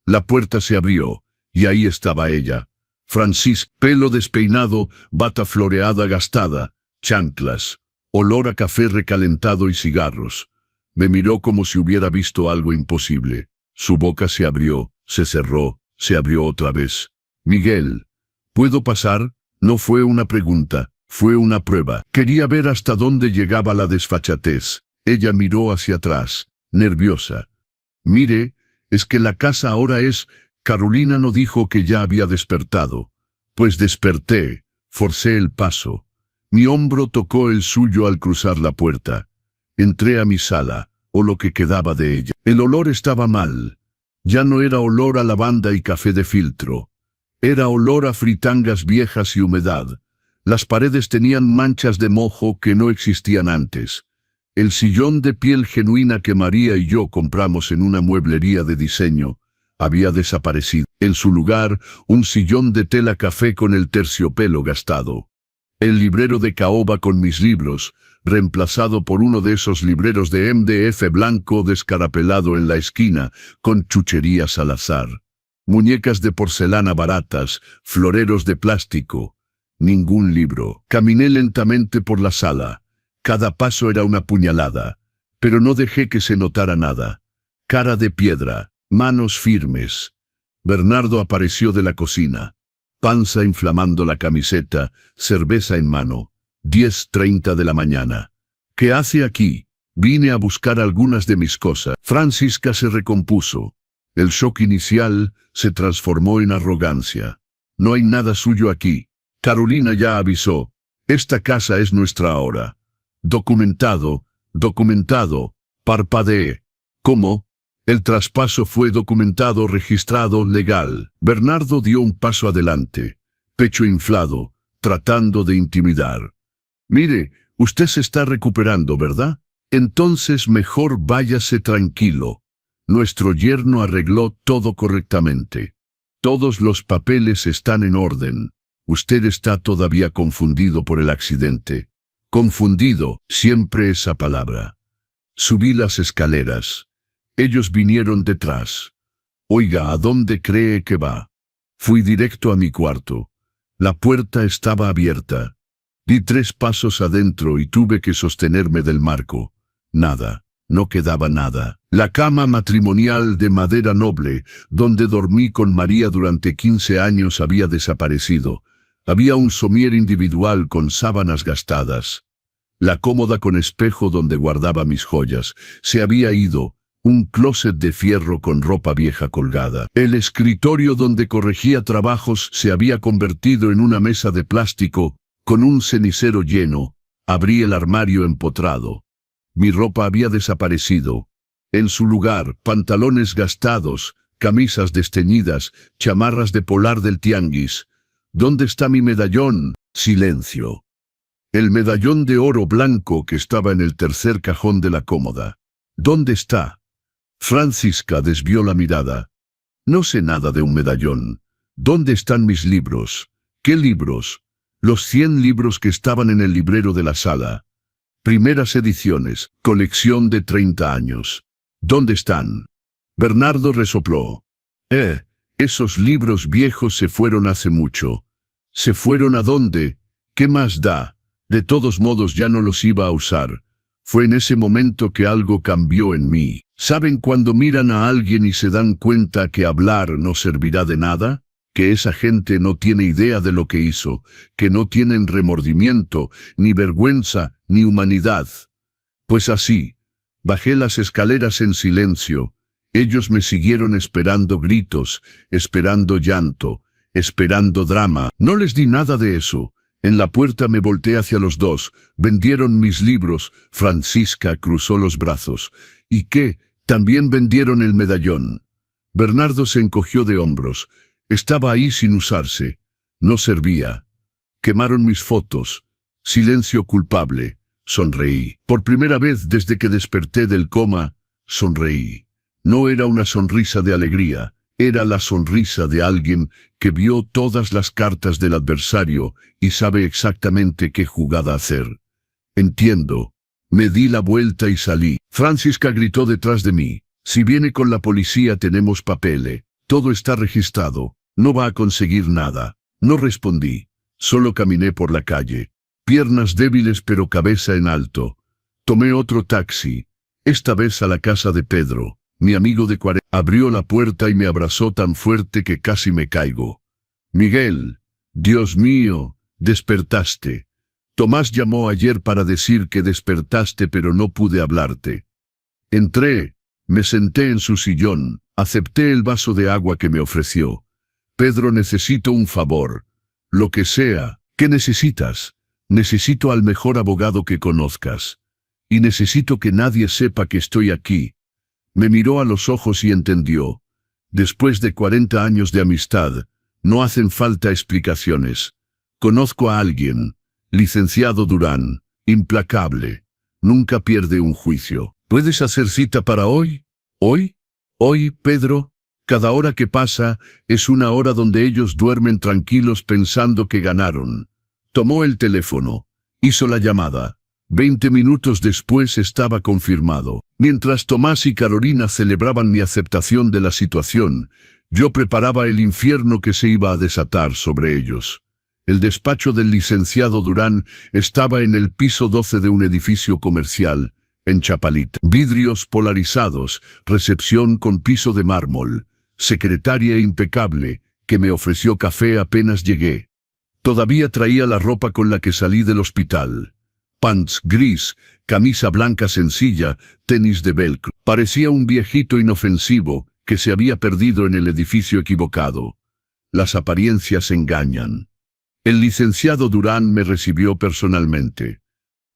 La puerta se abrió, y ahí estaba ella. Francis, pelo despeinado, bata floreada gastada, chanclas, olor a café recalentado y cigarros. Me miró como si hubiera visto algo imposible. Su boca se abrió, se cerró, se abrió otra vez. Miguel, ¿puedo pasar? No fue una pregunta, fue una prueba. Quería ver hasta dónde llegaba la desfachatez. Ella miró hacia atrás, nerviosa. Mire, es que la casa ahora es... Carolina no dijo que ya había despertado. Pues desperté, forcé el paso. Mi hombro tocó el suyo al cruzar la puerta. Entré a mi sala, o lo que quedaba de ella. El olor estaba mal. Ya no era olor a lavanda y café de filtro. Era olor a fritangas viejas y humedad. Las paredes tenían manchas de mojo que no existían antes. El sillón de piel genuina que María y yo compramos en una mueblería de diseño había desaparecido. En su lugar, un sillón de tela café con el terciopelo gastado. El librero de caoba con mis libros, reemplazado por uno de esos libreros de MDF blanco descarapelado en la esquina, con chucherías al azar. Muñecas de porcelana baratas, floreros de plástico. Ningún libro. Caminé lentamente por la sala. Cada paso era una puñalada, pero no dejé que se notara nada. Cara de piedra, manos firmes. Bernardo apareció de la cocina. Panza inflamando la camiseta, cerveza en mano. 10:30 de la mañana. ¿Qué hace aquí? Vine a buscar algunas de mis cosas. Francisca se recompuso. El shock inicial se transformó en arrogancia. No hay nada suyo aquí. Carolina ya avisó. Esta casa es nuestra ahora. Documentado, parpadeé. ¿Cómo? El traspaso fue documentado, registrado, legal. Bernardo dio un paso adelante, pecho inflado, tratando de intimidar. Mire, usted se está recuperando, ¿verdad? Entonces mejor váyase tranquilo. Nuestro yerno arregló todo correctamente. Todos los papeles están en orden. Usted está todavía confundido por el accidente. Confundido, siempre esa palabra. Subí las escaleras. Ellos vinieron detrás. Oiga, ¿a dónde cree que va? Fui directo a mi cuarto. La puerta estaba abierta. Di 3 pasos adentro y tuve que sostenerme del marco. Nada, no quedaba nada. La cama matrimonial de madera noble, donde dormí con María durante 15 años, había desaparecido. Había un somier individual con sábanas gastadas. La cómoda con espejo donde guardaba mis joyas se había ido. Un closet de fierro con ropa vieja colgada. El escritorio donde corregía trabajos se había convertido en una mesa de plástico Con un cenicero lleno, abrí el armario empotrado. Mi ropa había desaparecido. En su lugar, pantalones gastados, camisas desteñidas, chamarras de polar del tianguis. ¿Dónde está mi medallón? Silencio. El medallón de oro blanco que estaba en el tercer cajón de la cómoda. ¿Dónde está? Francisca desvió la mirada. No sé nada de un medallón. ¿Dónde están mis libros? ¿Qué libros? Los 100 libros que estaban en el librero de la sala. Primeras ediciones, colección de 30 años. ¿Dónde están? Bernardo resopló. Esos libros viejos se fueron hace mucho. ¿Se fueron a dónde? ¿Qué más da? De todos modos ya no los iba a usar. Fue en ese momento que algo cambió en mí. ¿Saben cuando miran a alguien y se dan cuenta que hablar no servirá de nada? Que esa gente no tiene idea de lo que hizo, que no tienen remordimiento, ni vergüenza, ni humanidad. Pues así, bajé las escaleras en silencio. Ellos me siguieron esperando gritos, esperando llanto, esperando drama. No les di nada de eso. En la puerta me volteé hacia los dos. Vendieron mis libros. Francisca cruzó los brazos. ¿Y qué? También vendieron el medallón. Bernardo se encogió de hombros. Estaba ahí sin usarse. No servía. Quemaron mis fotos. Silencio culpable. Sonreí. Por primera vez desde que desperté del coma, sonreí. No era una sonrisa de alegría. Era la sonrisa de alguien que vio todas las cartas del adversario y sabe exactamente qué jugada hacer. Entiendo. Me di la vuelta y salí. Francisca gritó detrás de mí. Si viene con la policía tenemos papel. Todo está registrado. No va a conseguir nada. No respondí. Solo caminé por la calle. Piernas débiles pero cabeza en alto. Tomé otro taxi. Esta vez a la casa de Pedro. Mi amigo de 40 abrió la puerta y me abrazó tan fuerte que casi me caigo. Miguel, Dios mío, despertaste. Tomás llamó ayer para decir que despertaste pero no pude hablarte. Entré, me senté en su sillón, acepté el vaso de agua que me ofreció. Pedro, necesito un favor. Lo que sea. ¿Qué necesitas? Necesito al mejor abogado que conozcas. Y necesito que nadie sepa que estoy aquí. Me miró a los ojos y entendió. Después de 40 años de amistad, no hacen falta explicaciones. Conozco a alguien, licenciado Durán, implacable. Nunca pierde un juicio. ¿Puedes hacer cita para hoy? ¿Hoy? ¿Hoy, Pedro? Cada hora que pasa es una hora donde ellos duermen tranquilos pensando que ganaron. Tomó el teléfono. Hizo la llamada. 20 minutos después estaba confirmado. Mientras Tomás y Carolina celebraban mi aceptación de la situación, yo preparaba el infierno que se iba a desatar sobre ellos. El despacho del licenciado Durán estaba en el piso 12 de un edificio comercial, en Chapalita. Vidrios polarizados, recepción con piso de mármol, secretaria impecable, que me ofreció café apenas llegué. Todavía traía la ropa con la que salí del hospital. Pants gris, camisa blanca sencilla, tenis de velcro. Parecía un viejito inofensivo que se había perdido en el edificio equivocado. Las apariencias engañan. El licenciado Durán me recibió personalmente.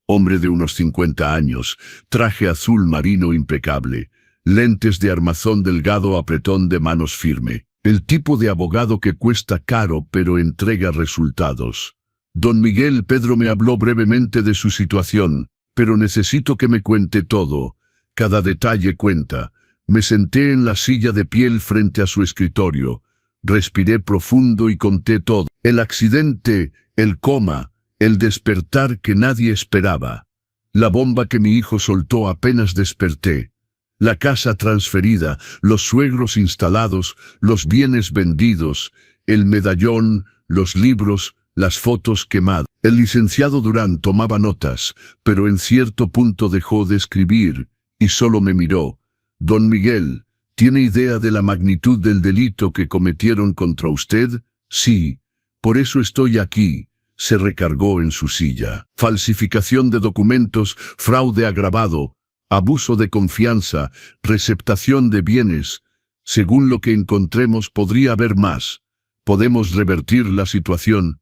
Hombre de unos 50 años, traje azul marino impecable, lentes de armazón delgado, apretón de manos firme. El tipo de abogado que cuesta caro pero entrega resultados. Don Miguel. Pedro me habló brevemente de su situación, pero necesito que me cuente todo. Cada detalle cuenta. Me senté en la silla de piel frente a su escritorio. Respiré profundo y conté todo. El accidente, el coma, el despertar que nadie esperaba. La bomba que mi hijo soltó apenas desperté. La casa transferida, los suegros instalados, los bienes vendidos, el medallón, los libros, las fotos quemadas. El licenciado Durán tomaba notas, pero en cierto punto dejó de escribir, y solo me miró. Don Miguel, ¿tiene idea de la magnitud del delito que cometieron contra usted? Sí, por eso estoy aquí. Se recargó en su silla. Falsificación de documentos, fraude agravado, abuso de confianza, receptación de bienes. Según lo que encontremos podría haber más. ¿Podemos revertir la situación?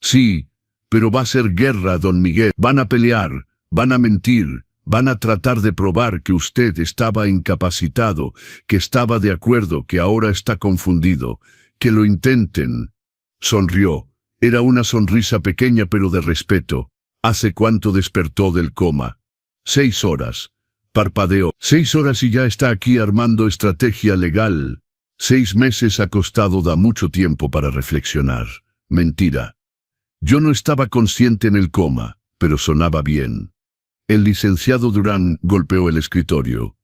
Sí, Pero va a ser guerra, don Miguel. Van a pelear, van a mentir, van a tratar de probar que usted estaba incapacitado, que estaba de acuerdo, que ahora está confundido. Que lo intenten. Sonrió. Era una sonrisa pequeña pero de respeto. ¿Hace cuánto despertó del coma? 6 horas. Parpadeó. 6 horas y ya está aquí armando estrategia legal. 6 meses acostado da mucho tiempo para reflexionar. Mentira. Yo no estaba consciente en el coma, pero sonaba bien. El licenciado Durán golpeó el escritorio.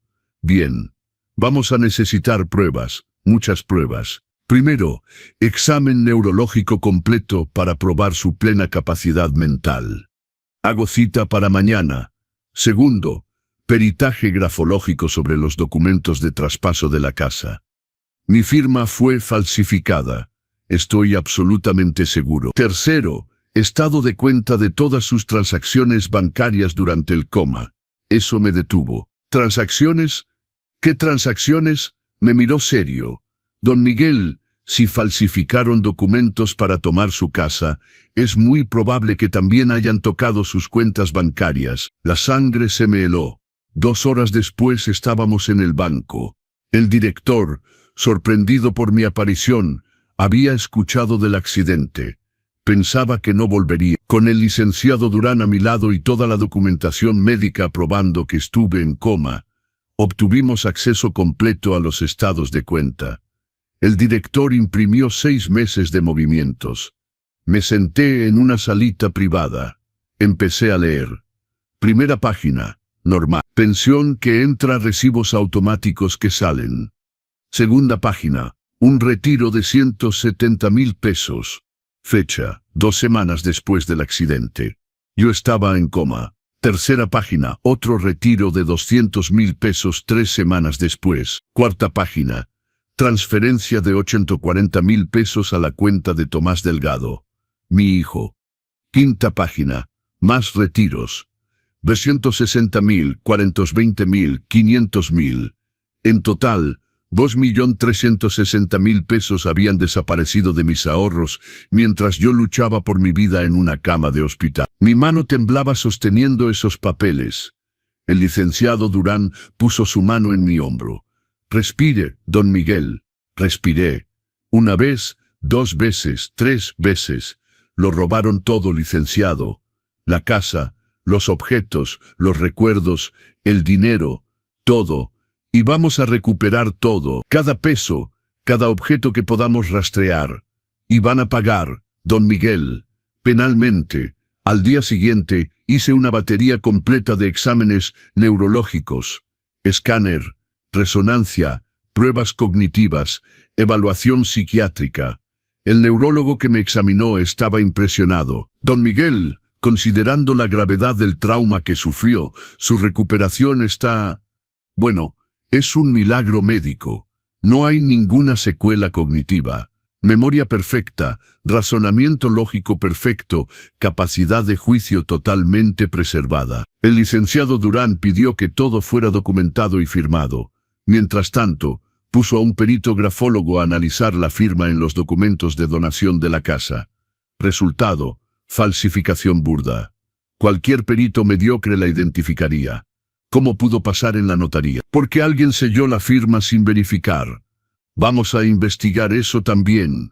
Bien. Vamos a necesitar pruebas, muchas pruebas. Primero, examen neurológico completo para probar su plena capacidad mental. Hago cita para mañana. Segundo, peritaje grafológico sobre los documentos de traspaso de la casa. Mi firma fue falsificada. Estoy absolutamente seguro. Tercero, estado de cuenta de todas sus transacciones bancarias durante el coma. Eso me detuvo. ¿Transacciones? ¿Qué transacciones? Me miró serio. Don Miguel, si falsificaron documentos para tomar su casa, es muy probable que también hayan tocado sus cuentas bancarias. La sangre se me heló. 2 horas después estábamos en el banco. El director, sorprendido por mi aparición, había escuchado del accidente. Pensaba que no volvería. Con el licenciado Durán a mi lado y toda la documentación médica probando que estuve en coma, obtuvimos acceso completo a los estados de cuenta. El director imprimió 6 meses de movimientos. Me senté en una salita privada. Empecé a leer. Primera página. Normal. Pensión que entra, recibos automáticos que salen. Segunda página. Un retiro de 170,000 pesos. Fecha. 2 semanas después del accidente. Yo estaba en coma. Tercera página. Otro retiro de 200,000 pesos 3 semanas después. Cuarta página. Transferencia de 840,000 pesos a la cuenta de Tomás Delgado, mi hijo. Quinta página. Más retiros. 260,000, 420,000, 500,000. En total, 2,360,000 pesos habían desaparecido de mis ahorros mientras yo luchaba por mi vida en una cama de hospital. Mi mano temblaba sosteniendo esos papeles. El licenciado Durán puso su mano en mi hombro. Respire, don Miguel. Respiré. 1 vez, 2 veces, 3 veces. Lo robaron todo, licenciado. La casa, los objetos, los recuerdos, el dinero, todo. Y vamos a recuperar todo, cada peso, cada objeto que podamos rastrear. Y van a pagar, don Miguel, penalmente. Al día siguiente, hice una batería completa de exámenes neurológicos. Escáner, resonancia, pruebas cognitivas, evaluación psiquiátrica. El neurólogo que me examinó estaba impresionado. Don Miguel, considerando la gravedad del trauma que sufrió, su recuperación está... Bueno, es un milagro médico. No hay ninguna secuela cognitiva. Memoria perfecta, razonamiento lógico perfecto, capacidad de juicio totalmente preservada. El licenciado Durán pidió que todo fuera documentado y firmado. Mientras tanto, puso a un perito grafólogo a analizar la firma en los documentos de donación de la casa. Resultado, falsificación burda. Cualquier perito mediocre la identificaría. ¿Cómo pudo pasar en la notaría? Porque alguien selló la firma sin verificar. Vamos a investigar eso también.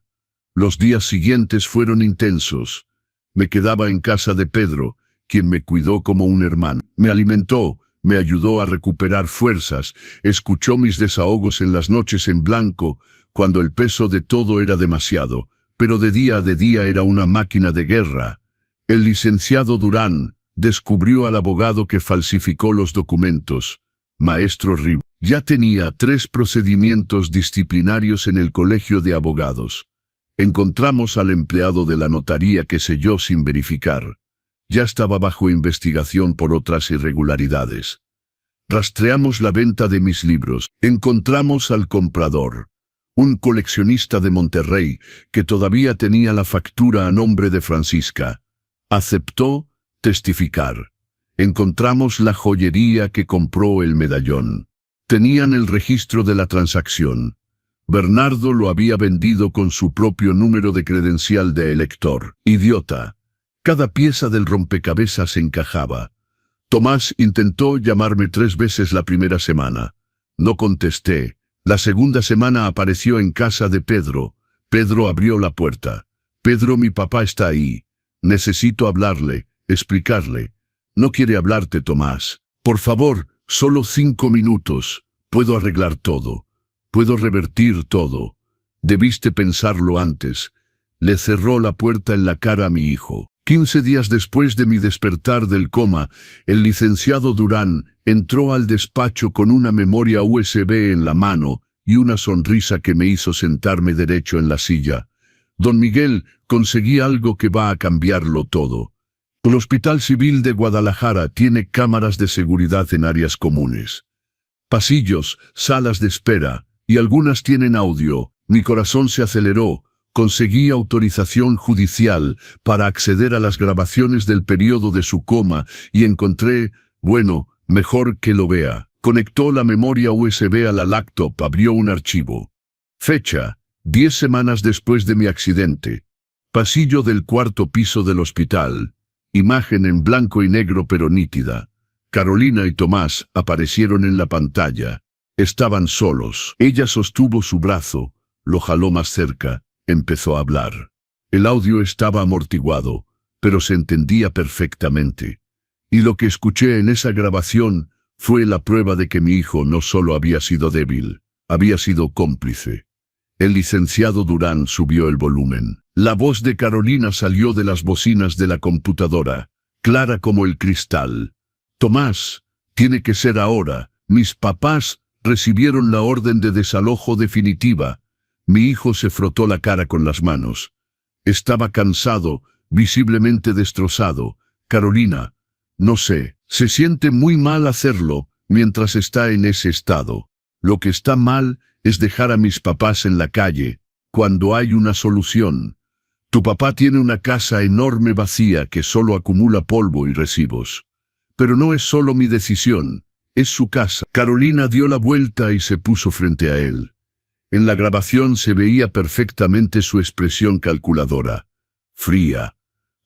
Los días siguientes fueron intensos. Me quedaba en casa de Pedro, quien me cuidó como un hermano. Me alimentó, me ayudó a recuperar fuerzas, escuchó mis desahogos en las noches en blanco, cuando el peso de todo era demasiado, pero de día era una máquina de guerra. El licenciado Durán descubrió al abogado que falsificó los documentos. Maestro Rib. Ya tenía 3 procedimientos disciplinarios en el colegio de abogados. Encontramos al empleado de la notaría que selló sin verificar. Ya estaba bajo investigación por otras irregularidades. Rastreamos la venta de mis libros. Encontramos al comprador, un coleccionista de Monterrey, que todavía tenía la factura a nombre de Francisca. Aceptó testificar. Encontramos la joyería que compró el medallón. Tenían el registro de la transacción. Bernardo lo había vendido con su propio número de credencial de elector. Idiota. Cada pieza del rompecabezas encajaba. Tomás intentó llamarme 3 veces la primera semana. No contesté. La segunda semana apareció en casa de Pedro. Pedro abrió la puerta. Pedro, mi papá está ahí. Necesito hablarle, explicarle. No quiere hablarte, Tomás. Por favor, solo 5 minutos. Puedo arreglar todo. Puedo revertir todo. Debiste pensarlo antes. Le cerró la puerta en la cara a mi hijo. 15 días después de mi despertar del coma, el licenciado Durán entró al despacho con una memoria USB en la mano y una sonrisa que me hizo sentarme derecho en la silla. Don Miguel, conseguí algo que va a cambiarlo todo. El Hospital Civil de Guadalajara tiene cámaras de seguridad en áreas comunes. Pasillos, salas de espera, y algunas tienen audio. Mi corazón se aceleró. Conseguí autorización judicial para acceder a las grabaciones del periodo de su coma y encontré, bueno, mejor que lo vea. Conectó la memoria USB a la laptop, abrió un archivo. Fecha, 10 semanas después de mi accidente. Pasillo del 4º piso del hospital. Imagen en blanco y negro pero nítida. Carolina y Tomás aparecieron en la pantalla. Estaban solos. Ella sostuvo su brazo, lo jaló más cerca. Empezó a hablar. El audio estaba amortiguado, pero se entendía perfectamente. Y lo que escuché en esa grabación fue la prueba de que mi hijo no solo había sido débil, había sido cómplice. El licenciado Durán subió el volumen. La voz de Carolina salió de las bocinas de la computadora, clara como el cristal. Tomás, tiene que ser ahora. Mis papás recibieron la orden de desalojo definitiva. Mi hijo se frotó la cara con las manos. Estaba cansado, visiblemente destrozado. Carolina, no sé, se siente muy mal hacerlo mientras está en ese estado. Lo que está mal es dejar a mis papás en la calle, cuando hay una solución. Tu papá tiene una casa enorme vacía que solo acumula polvo y recibos. Pero no es solo mi decisión, es su casa. Carolina dio la vuelta y se puso frente a él. En la grabación se veía perfectamente su expresión calculadora. Fría.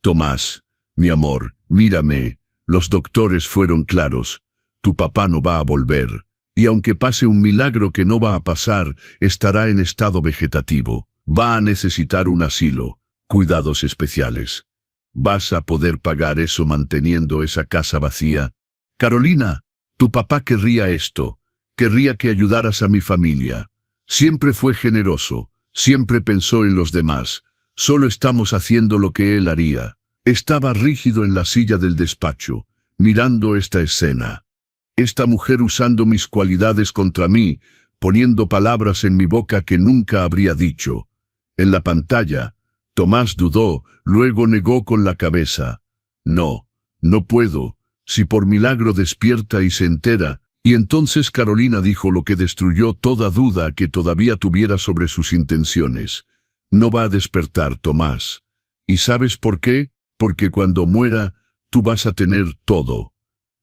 Tomás, mi amor, mírame. Los doctores fueron claros. Tu papá no va a volver. Y aunque pase un milagro que no va a pasar, estará en estado vegetativo. Va a necesitar un asilo. Cuidados especiales. ¿Vas a poder pagar eso manteniendo esa casa vacía? Carolina, tu papá querría esto. Querría que ayudaras a mi familia. Siempre fue generoso, siempre pensó en los demás. Solo estamos haciendo lo que él haría. Estaba rígido en la silla del despacho, mirando esta escena. Esta mujer usando mis cualidades contra mí, poniendo palabras en mi boca que nunca habría dicho. En la pantalla, Tomás dudó, luego negó con la cabeza. No, no puedo. Si por milagro despierta y se entera. Y entonces Carolina dijo lo que destruyó toda duda que todavía tuviera sobre sus intenciones. No va a despertar, Tomás. ¿Y sabes por qué? Porque cuando muera, tú vas a tener todo.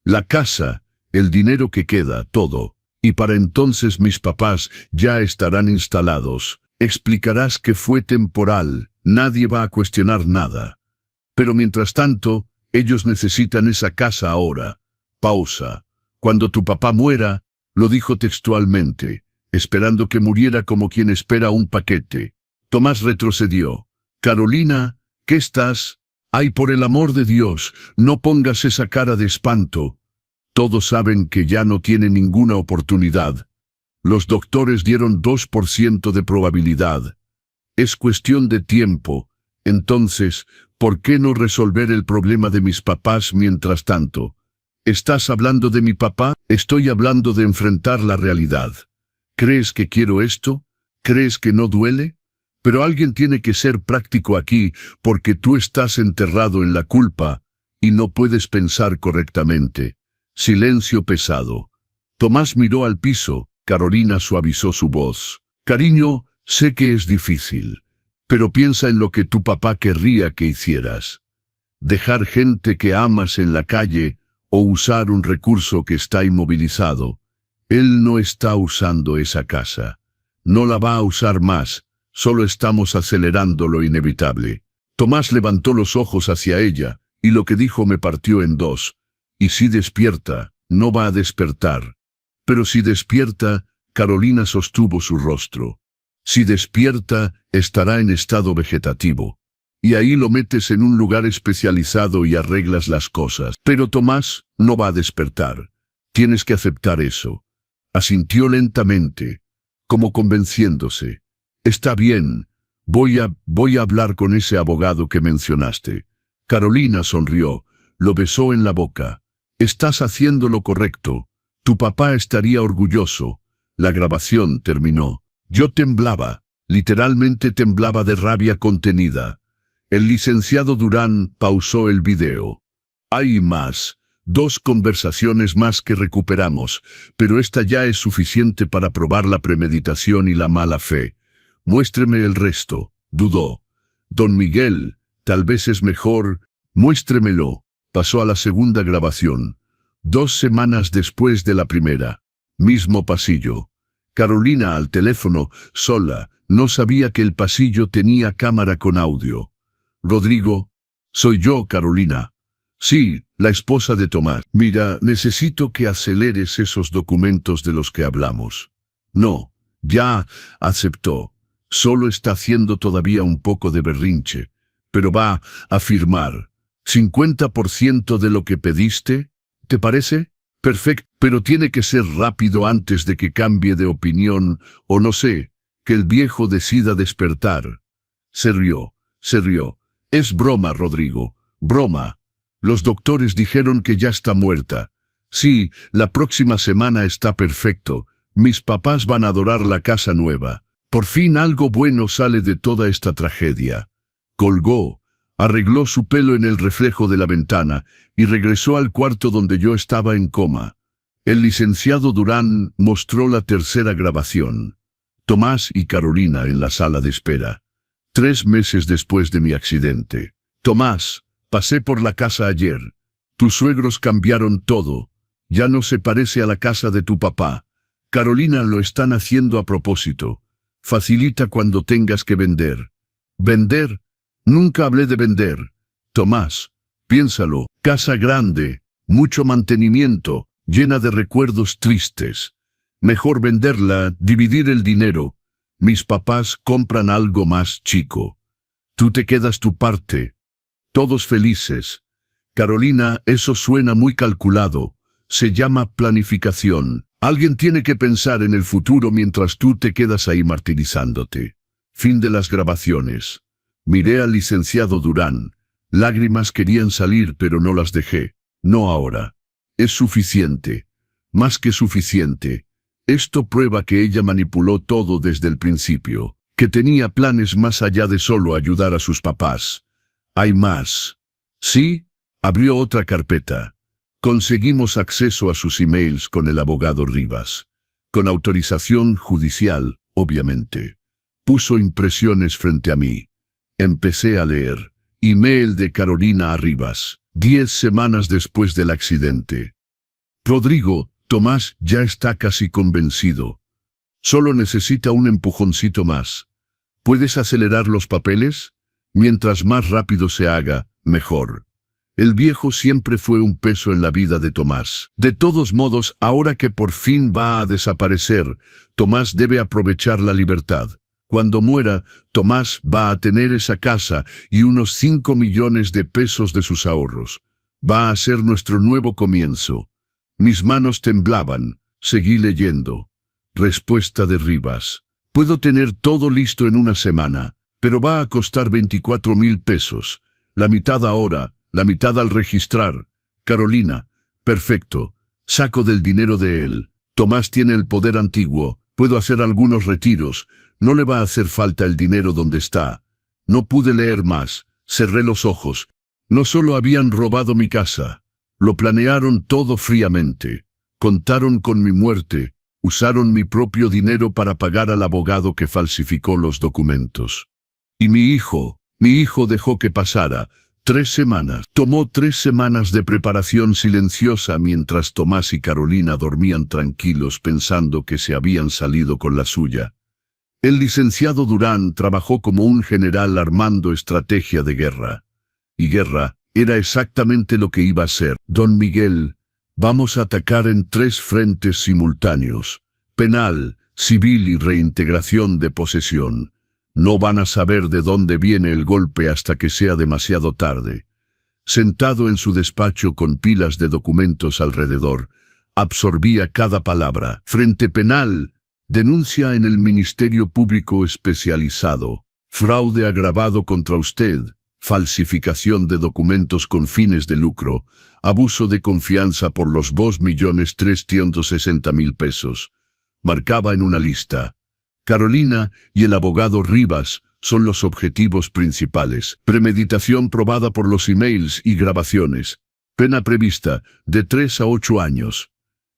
La casa, el dinero que queda, todo. Y para entonces mis papás ya estarán instalados. Explicarás que fue temporal, nadie va a cuestionar nada. Pero mientras tanto, ellos necesitan esa casa ahora. Pausa. Cuando tu papá muera, lo dijo textualmente, esperando que muriera como quien espera un paquete. Tomás retrocedió. Carolina, ¿qué estás? Ay, por el amor de Dios, no pongas esa cara de espanto. Todos saben que ya no tiene ninguna oportunidad. Los doctores dieron 2% de probabilidad. Es cuestión de tiempo. Entonces, ¿por qué no resolver el problema de mis papás mientras tanto? ¿Estás hablando de mi papá? Estoy hablando de enfrentar la realidad. ¿Crees que quiero esto? ¿Crees que no duele? Pero alguien tiene que ser práctico aquí, porque tú estás enterrado en la culpa, y no puedes pensar correctamente. Silencio pesado. Tomás miró al piso. Carolina suavizó su voz. Cariño, sé que es difícil, pero piensa en lo que tu papá querría que hicieras. Dejar gente que amas en la calle, o usar un recurso que está inmovilizado. Él no está usando esa casa. No la va a usar más, solo estamos acelerando lo inevitable. Tomás levantó los ojos hacia ella, y lo que dijo me partió en dos. Y si despierta, no va a despertar. Pero si despierta, Carolina sostuvo su rostro. Si despierta, estará en estado vegetativo. Y ahí lo metes en un lugar especializado y arreglas las cosas. Pero Tomás no va a despertar. Tienes que aceptar eso. Asintió lentamente, como convenciéndose. Está bien, voy a hablar con ese abogado que mencionaste. Carolina sonrió, lo besó en la boca. Estás haciendo lo correcto. Tu papá estaría orgulloso. La grabación terminó. Yo temblaba, literalmente temblaba de rabia contenida. El licenciado Durán pausó el video. Hay más, 2 conversaciones más que recuperamos, pero esta ya es suficiente para probar la premeditación y la mala fe. Muéstreme el resto, dudó. Don Miguel, tal vez es mejor, muéstremelo. Pasó a la segunda grabación. 2 semanas después de la primera. Mismo pasillo. Carolina al teléfono, sola, no sabía que el pasillo tenía cámara con audio. Rodrigo, soy yo, Carolina. Sí, la esposa de Tomás. Mira, necesito que aceleres esos documentos de los que hablamos. No, ya, aceptó. Solo está haciendo todavía un poco de berrinche, pero va a firmar. 50% de lo que pediste, ¿te parece? Perfecto, pero tiene que ser rápido antes de que cambie de opinión, o no sé, que el viejo decida despertar. Se rió. Es broma, Rodrigo, broma. Los doctores dijeron que ya está muerta. Sí, la próxima semana está perfecto. Mis papás van a adorar la casa nueva. Por fin algo bueno sale de toda esta tragedia. Colgó, arregló su pelo en el reflejo de la ventana y regresó al cuarto donde yo estaba en coma. El licenciado Durán mostró la tercera grabación. Tomás y Carolina en la sala de espera. 3 meses después de mi accidente. Tomás, pasé por la casa ayer. Tus suegros cambiaron todo. Ya no se parece a la casa de tu papá. Carolina, lo están haciendo a propósito. Facilita cuando tengas que vender. ¿Vender? Nunca hablé de vender. Tomás, piénsalo. Casa grande, mucho mantenimiento, llena de recuerdos tristes. Mejor venderla, dividir el dinero. Mis papás compran algo más chico. Tú te quedas tu parte. Todos felices. Carolina, eso suena muy calculado. Se llama planificación. Alguien tiene que pensar en el futuro mientras tú te quedas ahí martirizándote. Fin de las grabaciones. Miré al licenciado Durán. Lágrimas querían salir, pero no las dejé. No ahora. Es suficiente. Más que suficiente. Esto prueba que ella manipuló todo desde el principio, que tenía planes más allá de solo ayudar a sus papás. Hay más. Sí, abrió otra carpeta. Conseguimos acceso a sus emails con el abogado Rivas. Con autorización judicial, obviamente. Puso impresiones frente a mí. Empecé a leer. Email de Carolina a Rivas. 10 semanas después del accidente. Rodrigo, Tomás ya está casi convencido. Solo necesita un empujoncito más. ¿Puedes acelerar los papeles? Mientras más rápido se haga, mejor. El viejo siempre fue un peso en la vida de Tomás. De todos modos, ahora que por fin va a desaparecer, Tomás debe aprovechar la libertad. Cuando muera, Tomás va a tener esa casa y unos 5 millones de pesos de sus ahorros. Va a ser nuestro nuevo comienzo. Mis manos temblaban. Seguí leyendo. Respuesta de Rivas. Puedo tener todo listo en una semana, pero va a costar 24,000 pesos. La mitad ahora, la mitad al registrar. Carolina. Perfecto. Saco del dinero de él. Tomás tiene el poder antiguo. Puedo hacer algunos retiros. No le va a hacer falta el dinero donde está. No pude leer más. Cerré los ojos. No solo habían robado mi casa. Lo planearon todo fríamente. Contaron con mi muerte. Usaron mi propio dinero para pagar al abogado que falsificó los documentos. Y mi hijo dejó que pasara. 3 semanas. Tomó 3 semanas de preparación silenciosa mientras Tomás y Carolina dormían tranquilos pensando que se habían salido con la suya. El licenciado Durán trabajó como un general armando estrategia de guerra. Y guerra era exactamente lo que iba a ser. Don Miguel, vamos a atacar en 3 frentes simultáneos: penal, civil y reintegración de posesión. No van a saber de dónde viene el golpe hasta que sea demasiado tarde. Sentado en su despacho con pilas de documentos alrededor, absorbía cada palabra. Frente penal, denuncia en el Ministerio Público Especializado. Fraude agravado contra usted. Falsificación de documentos con fines de lucro. Abuso de confianza por los 2.360.000 pesos. Marcaba en una lista. Carolina y el abogado Rivas son los objetivos principales. Premeditación probada por los emails y grabaciones. Pena prevista, de 3 a 8 años.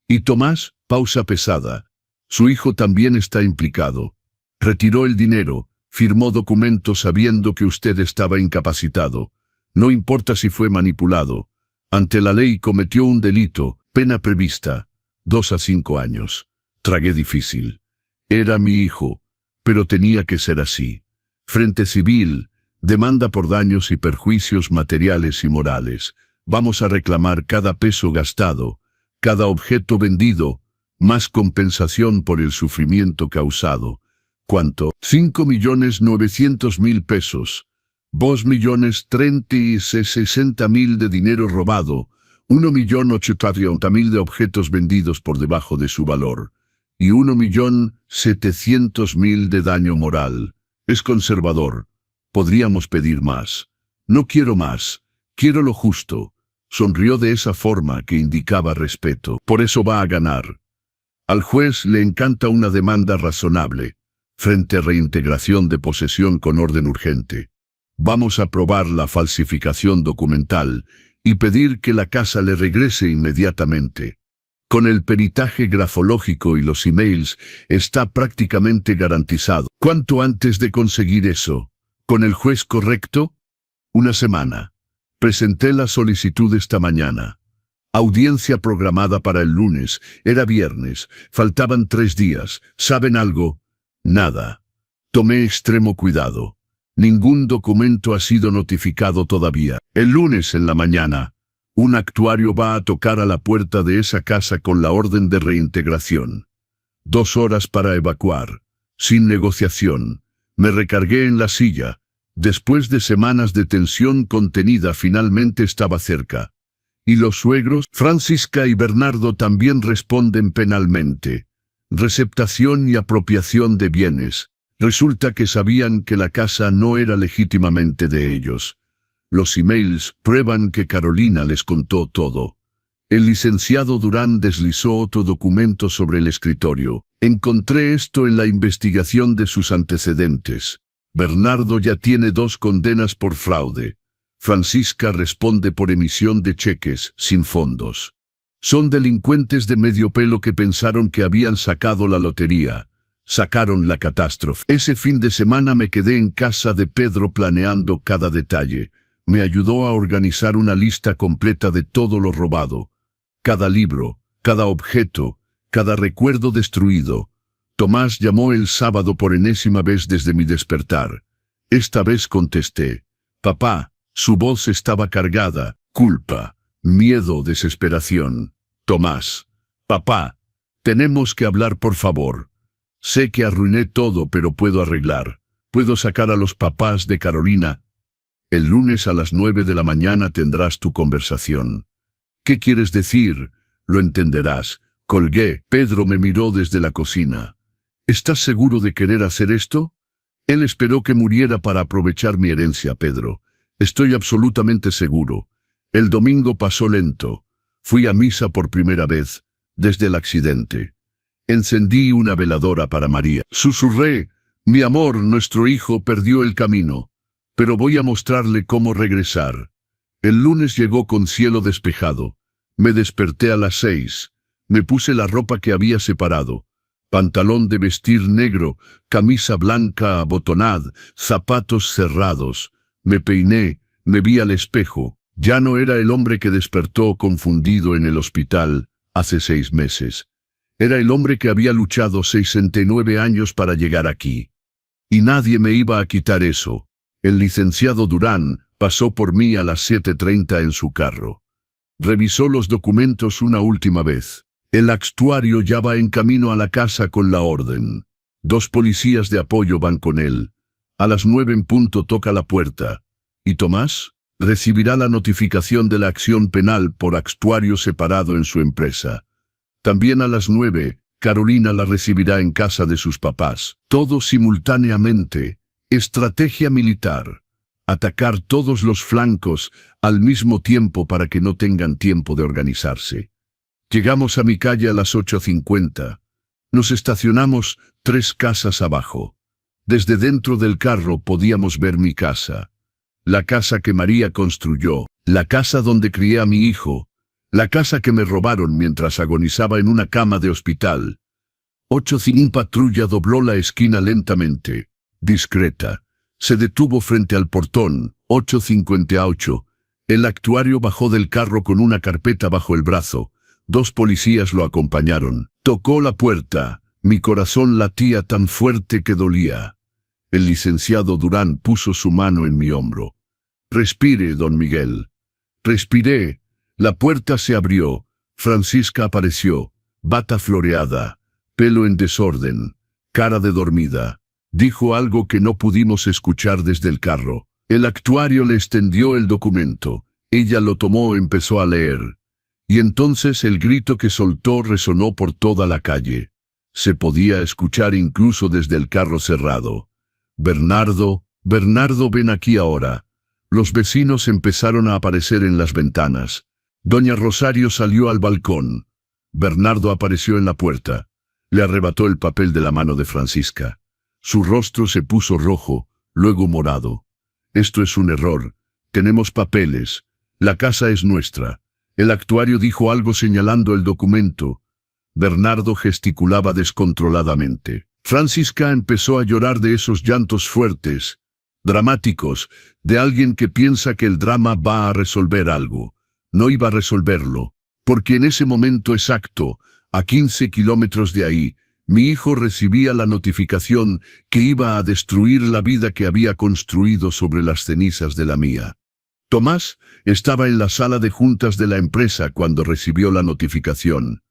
Y Tomás, pausa pesada. Su hijo también está implicado. Retiró el dinero, firmó documentos sabiendo que usted estaba incapacitado. No importa si fue manipulado. Ante la ley cometió un delito, pena prevista, 2 a 5 años. Tragué difícil. Era mi hijo, pero tenía que ser así. Frente civil, demanda por daños y perjuicios materiales y morales. Vamos a reclamar cada peso gastado, cada objeto vendido, más compensación por el sufrimiento causado. ¿Cuánto? 5.900.000 pesos. 2.030.060.000 de dinero robado. 1.830.000 de objetos vendidos por debajo de su valor. Y 1.700.000 de daño moral. Es conservador. Podríamos pedir más. No quiero más. Quiero lo justo. Sonrió de esa forma que indicaba respeto. Por eso va a ganar. Al juez le encanta una demanda razonable. Frente a reintegración de posesión con orden urgente. Vamos a probar la falsificación documental y pedir que la casa le regrese inmediatamente. Con el peritaje grafológico y los emails está prácticamente garantizado. ¿Cuánto antes de conseguir eso? ¿Con el juez correcto? 1 semana. Presenté la solicitud esta mañana. Audiencia programada para el lunes. Era viernes. Faltaban 3 días. ¿Saben algo? Nada. Tomé extremo cuidado. Ningún documento ha sido notificado todavía. El lunes en la mañana, un actuario va a tocar a la puerta de esa casa con la orden de reintegración. 2 horas para evacuar. Sin negociación. Me recargué en la silla. Después de semanas de tensión contenida, finalmente estaba cerca. ¿Y los suegros? Francisca y Bernardo también responden penalmente. Receptación y apropiación de bienes. Resulta que sabían que la casa no era legítimamente de ellos. Los emails prueban que Carolina les contó todo. El licenciado Durán deslizó otro documento sobre el escritorio. Encontré esto en la investigación de sus antecedentes. Bernardo ya tiene 2 condenas por fraude. Francisca responde por emisión de cheques sin fondos. Son delincuentes de medio pelo que pensaron que habían sacado la lotería. Sacaron la catástrofe. Ese fin de semana me quedé en casa de Pedro planeando cada detalle. Me ayudó a organizar una lista completa de todo lo robado. Cada libro, cada objeto, cada recuerdo destruido. Tomás llamó el sábado por enésima vez desde mi despertar. Esta vez contesté. Papá. Su voz estaba cargada. Culpa, miedo, desesperación. Tomás. Papá. Tenemos que hablar, por favor. Sé que arruiné todo, pero puedo arreglar. Puedo sacar a los papás de Carolina. El lunes a las 9 de la mañana tendrás tu conversación. ¿Qué quieres decir? Lo entenderás. Colgué. Pedro me miró desde la cocina. ¿Estás seguro de querer hacer esto? Él esperó que muriera para aprovechar mi herencia, Pedro. Estoy absolutamente seguro. El domingo pasó lento. Fui a misa por primera vez, desde el accidente. Encendí una veladora para María. Susurré, mi amor, nuestro hijo perdió el camino, pero voy a mostrarle cómo regresar. El lunes llegó con cielo despejado. Me desperté a las 6. Me puse la ropa que había separado. Pantalón de vestir negro, camisa blanca abotonada, zapatos cerrados. Me peiné, me vi al espejo. Ya no era el hombre que despertó confundido en el hospital hace 6 meses. Era el hombre que había luchado 69 años para llegar aquí. y nadie me iba a quitar eso. El licenciado Durán pasó por mí a las 7:30 en su carro. Revisó los documentos una última vez. El actuario ya va en camino a la casa con la orden. 2 policías de apoyo van con él. A las 9 en punto toca la puerta. ¿Y Tomás? Recibirá la notificación de la acción penal por actuario separado en su empresa. También a las 9, Carolina la recibirá en casa de sus papás. Todo simultáneamente. Estrategia militar. Atacar todos los flancos al mismo tiempo para que no tengan tiempo de organizarse. Llegamos a mi calle a las 8:50. Nos estacionamos 3 casas abajo. Desde dentro del carro podíamos ver mi casa. La casa que María construyó, la casa donde crié a mi hijo, la casa que me robaron mientras agonizaba en una cama de hospital. 8:05 patrulla dobló la esquina lentamente, discreta. Se detuvo frente al portón. 8:58. El actuario bajó del carro con una carpeta bajo el brazo. 2 policías lo acompañaron. Tocó la puerta. Mi corazón latía tan fuerte que dolía. El licenciado Durán puso su mano en mi hombro. Respire, don Miguel. Respiré. La puerta se abrió. Francisca apareció. Bata floreada. Pelo en desorden. Cara de dormida. Dijo algo que no pudimos escuchar desde el carro. El actuario le extendió el documento. Ella lo tomó y empezó a leer. Y entonces el grito que soltó resonó por toda la calle. Se podía escuchar incluso desde el carro cerrado. Bernardo, Bernardo, ven aquí ahora. Los vecinos empezaron a aparecer en las ventanas. Doña Rosario salió al balcón. Bernardo apareció en la puerta. Le arrebató el papel de la mano de Francisca. Su rostro se puso rojo, luego morado. Esto es un error. Tenemos papeles. La casa es nuestra. El actuario dijo algo señalando el documento. Bernardo gesticulaba descontroladamente. Francisca empezó a llorar de esos llantos fuertes, dramáticos, de alguien que piensa que el drama va a resolver algo. No iba a resolverlo, porque en ese momento exacto, a 15 kilómetros de ahí, mi hijo recibía la notificación que iba a destruir la vida que había construido sobre las cenizas de la mía. Tomás estaba en la sala de juntas de la empresa cuando recibió la notificación.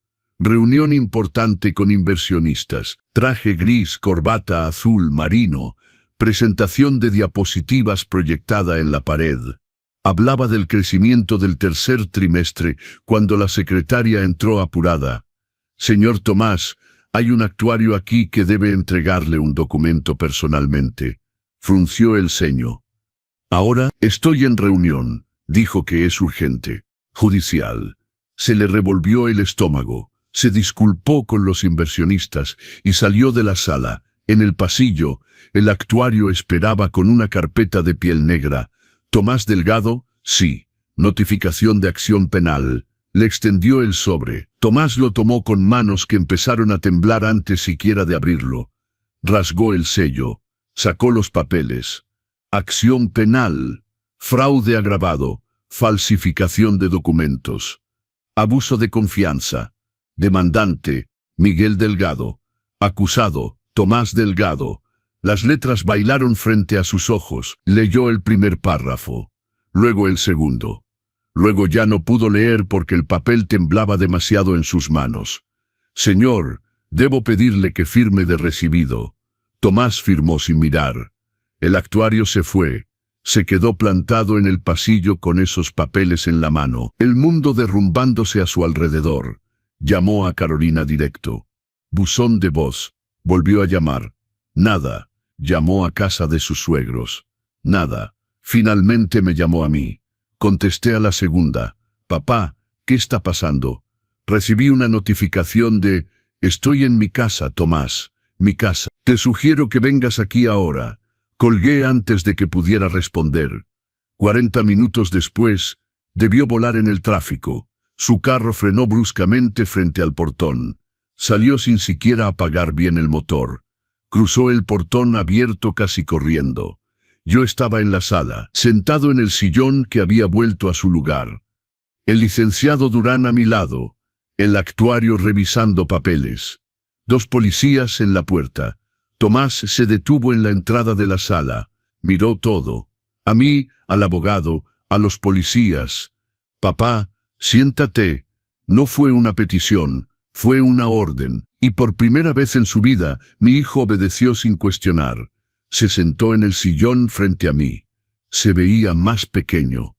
Reunión importante con inversionistas, traje gris, corbata azul marino, presentación de diapositivas proyectada en la pared. Hablaba del crecimiento del tercer trimestre cuando la secretaria entró apurada. Señor Tomás, hay un actuario aquí que debe entregarle un documento personalmente. Frunció el ceño. Ahora estoy en reunión, dijo que es urgente. Judicial. Se le revolvió el estómago. Se disculpó con los inversionistas y salió de la sala. En el pasillo, el actuario esperaba con una carpeta de piel negra. Tomás Delgado, sí. Notificación de acción penal. Le extendió el sobre. Tomás lo tomó con manos que empezaron a temblar antes siquiera de abrirlo. Rasgó el sello. Sacó los papeles. Acción penal. Fraude agravado. Falsificación de documentos. Abuso de confianza. Demandante, Miguel Delgado. Acusado, Tomás Delgado. Las letras bailaron frente a sus ojos. Leyó el primer párrafo. Luego el segundo. Luego ya no pudo leer porque el papel temblaba demasiado en sus manos. Señor, debo pedirle que firme de recibido. Tomás firmó sin mirar. El actuario se fue. Se quedó plantado en el pasillo con esos papeles en la mano, el mundo derrumbándose a su alrededor. Llamó a Carolina directo. Buzón de voz. Volvió a llamar. Nada. Llamó a casa de sus suegros. Nada. Finalmente me llamó a mí. Contesté a la segunda. Papá, ¿qué está pasando? Recibí una notificación de... Estoy en mi casa, Tomás. Mi casa. Te sugiero que vengas aquí ahora. Colgué antes de que pudiera responder. 40 minutos después, debió volar en el tráfico. Su carro frenó bruscamente frente al portón. Salió sin siquiera apagar bien el motor. Cruzó el portón abierto casi corriendo. Yo estaba en la sala, sentado en el sillón que había vuelto a su lugar. El licenciado Durán a mi lado, el actuario revisando papeles. 2 policías en la puerta. Tomás se detuvo en la entrada de la sala. Miró todo. A mí, al abogado, a los policías. Papá, siéntate. No fue una petición, fue una orden. Y por primera vez en su vida, mi hijo obedeció sin cuestionar. Se sentó en el sillón frente a mí. Se veía más pequeño.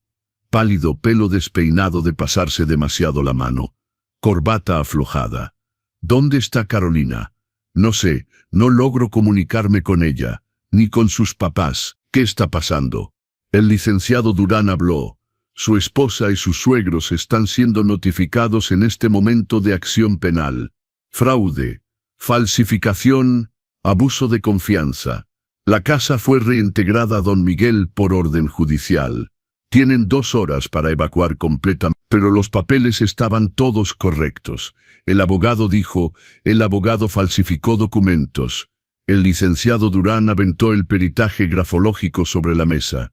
Pálido, pelo despeinado de pasarse demasiado la mano. Corbata aflojada. ¿Dónde está Carolina? No sé, no logro comunicarme con ella, ni con sus papás. ¿Qué está pasando? El licenciado Durán habló. Su esposa y sus suegros están siendo notificados en este momento de acción penal. Fraude, falsificación, abuso de confianza. La casa fue reintegrada a don Miguel por orden judicial. Tienen 2 horas para evacuar completamente, pero los papeles estaban todos correctos. El abogado dijo, el abogado falsificó documentos. El licenciado Durán aventó el peritaje grafológico sobre la mesa.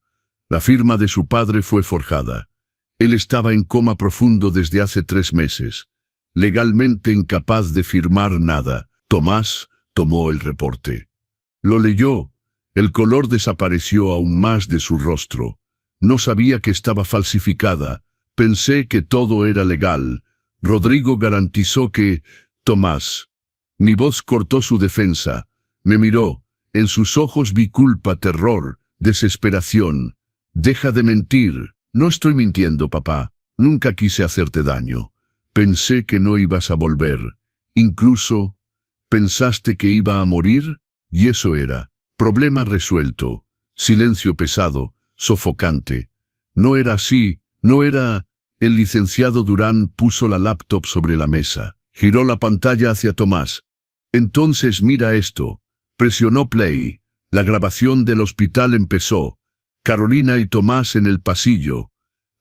La firma de su padre fue forjada. Él estaba en coma profundo desde hace 3 meses. Legalmente incapaz de firmar nada. Tomás tomó el reporte. Lo leyó. El color desapareció aún más de su rostro. No sabía que estaba falsificada. Pensé que todo era legal. Rodrigo garantizó que... Tomás. Mi voz cortó su defensa. Me miró. En sus ojos vi culpa, terror, desesperación. Deja de mentir. No estoy mintiendo, papá. Nunca quise hacerte daño. Pensé que no ibas a volver. Incluso, ¿pensaste que iba a morir? Y eso era. Problema resuelto. Silencio pesado, sofocante. No era así, no era... El licenciado Durán puso la laptop sobre la mesa. Giró la pantalla hacia Tomás. Entonces mira esto. Presionó play. La grabación del hospital empezó. Carolina y Tomás en el pasillo.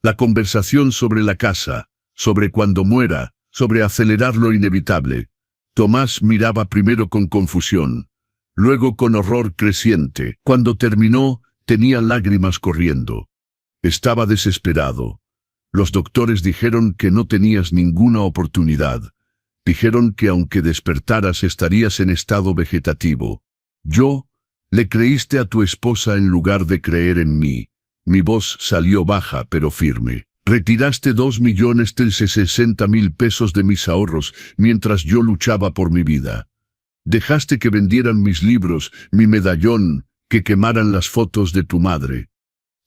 La conversación sobre la casa, sobre cuando muera, sobre acelerar lo inevitable. Tomás miraba primero con confusión, luego con horror creciente. Cuando terminó, tenía lágrimas corriendo. Estaba desesperado. Los doctores dijeron que no tenías ninguna oportunidad. Dijeron que aunque despertaras estarías en estado vegetativo. Le creíste a tu esposa en lugar de creer en mí. Mi voz salió baja pero firme. Retiraste 2.060.000 pesos de mis ahorros mientras yo luchaba por mi vida. Dejaste que vendieran mis libros, mi medallón, que quemaran las fotos de tu madre.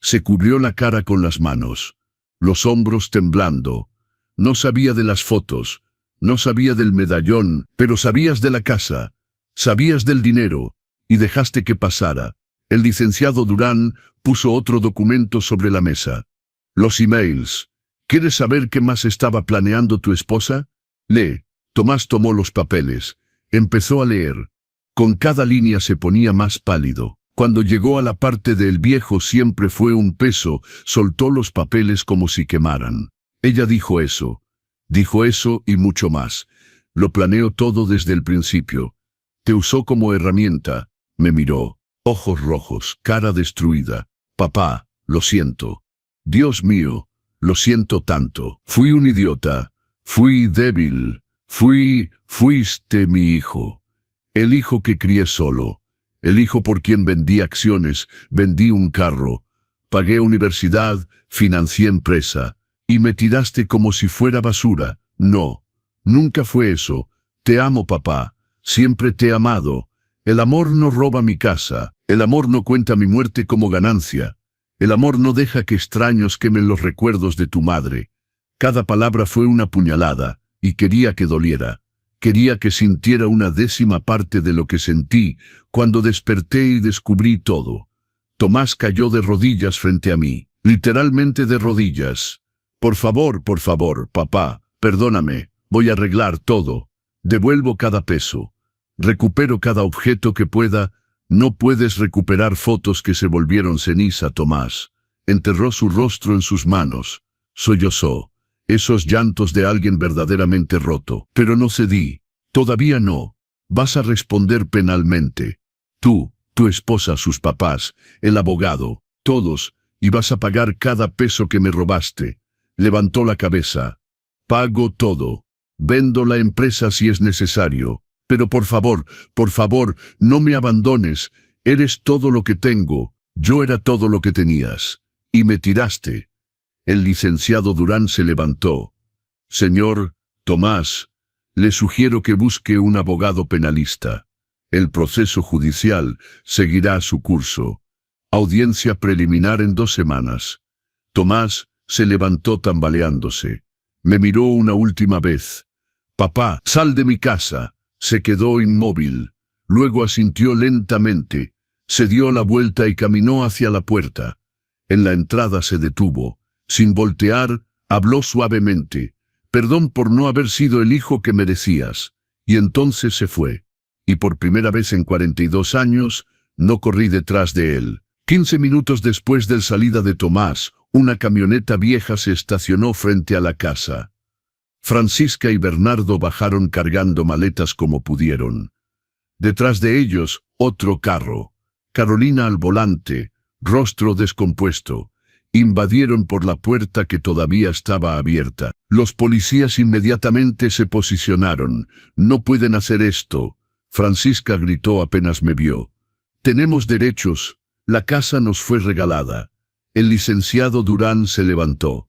Se cubrió la cara con las manos, los hombros temblando. No sabía de las fotos, no sabía del medallón, pero sabías de la casa, sabías del dinero, y dejaste que pasara. El licenciado Durán puso otro documento sobre la mesa. Los emails. ¿Quieres saber qué más estaba planeando tu esposa? Lee. Tomás tomó los papeles. Empezó a leer. Con cada línea se ponía más pálido. Cuando llegó a la parte de el viejo siempre fue un peso, soltó los papeles como si quemaran. Ella dijo eso y mucho más. Lo planeó todo desde el principio. Te usó como herramienta. Me miró. Ojos rojos, cara destruida. Papá, lo siento. Dios mío, lo siento tanto. Fui un idiota. Fui débil. Fuiste mi hijo. El hijo que crié solo. El hijo por quien vendí acciones, vendí un carro. Pagué universidad, financié empresa. Y me tiraste como si fuera basura. No, nunca fue eso. Te amo, papá. Siempre te he amado. El amor no roba mi casa. El amor no cuenta mi muerte como ganancia. El amor no deja que extraños quemen los recuerdos de tu madre. Cada palabra fue una puñalada, y quería que doliera. Quería que sintiera una 10ª parte de lo que sentí cuando desperté y descubrí todo. Tomás cayó de rodillas frente a mí, literalmente de rodillas. Por favor, papá, perdóname, voy a arreglar todo. Devuelvo cada peso. Recupero cada objeto que pueda. No puedes recuperar fotos que se volvieron ceniza, Tomás. Enterró su rostro en sus manos. Sollozó. Esos llantos de alguien verdaderamente roto. Pero no cedí. Todavía no. Vas a responder penalmente. Tú, tu esposa, sus papás, el abogado, todos, y vas a pagar cada peso que me robaste. Levantó la cabeza. Pago todo. Vendo la empresa si es necesario. Pero por favor, no me abandones. Eres todo lo que tengo. Yo era todo lo que tenías. Y me tiraste. El licenciado Durán se levantó. Señor Tomás, le sugiero que busque un abogado penalista. El proceso judicial seguirá su curso. Audiencia preliminar en 2 semanas. Tomás se levantó tambaleándose. Me miró una última vez. Papá, sal de mi casa. Se quedó inmóvil. Luego asintió lentamente. Se dio la vuelta y caminó hacia la puerta. En la entrada se detuvo. Sin voltear, habló suavemente. Perdón por no haber sido el hijo que merecías. Y entonces se fue. Y por primera vez en 42 años, no corrí detrás de él. 15 minutos después de la salida de Tomás, una camioneta vieja se estacionó frente a la casa. Francisca y Bernardo bajaron cargando maletas como pudieron. Detrás de ellos, otro carro. Carolina al volante, rostro descompuesto. Invadieron por la puerta que todavía estaba abierta. Los policías inmediatamente se posicionaron. No pueden hacer esto. Francisca gritó apenas me vio. Tenemos derechos. La casa nos fue regalada. El licenciado Durán se levantó.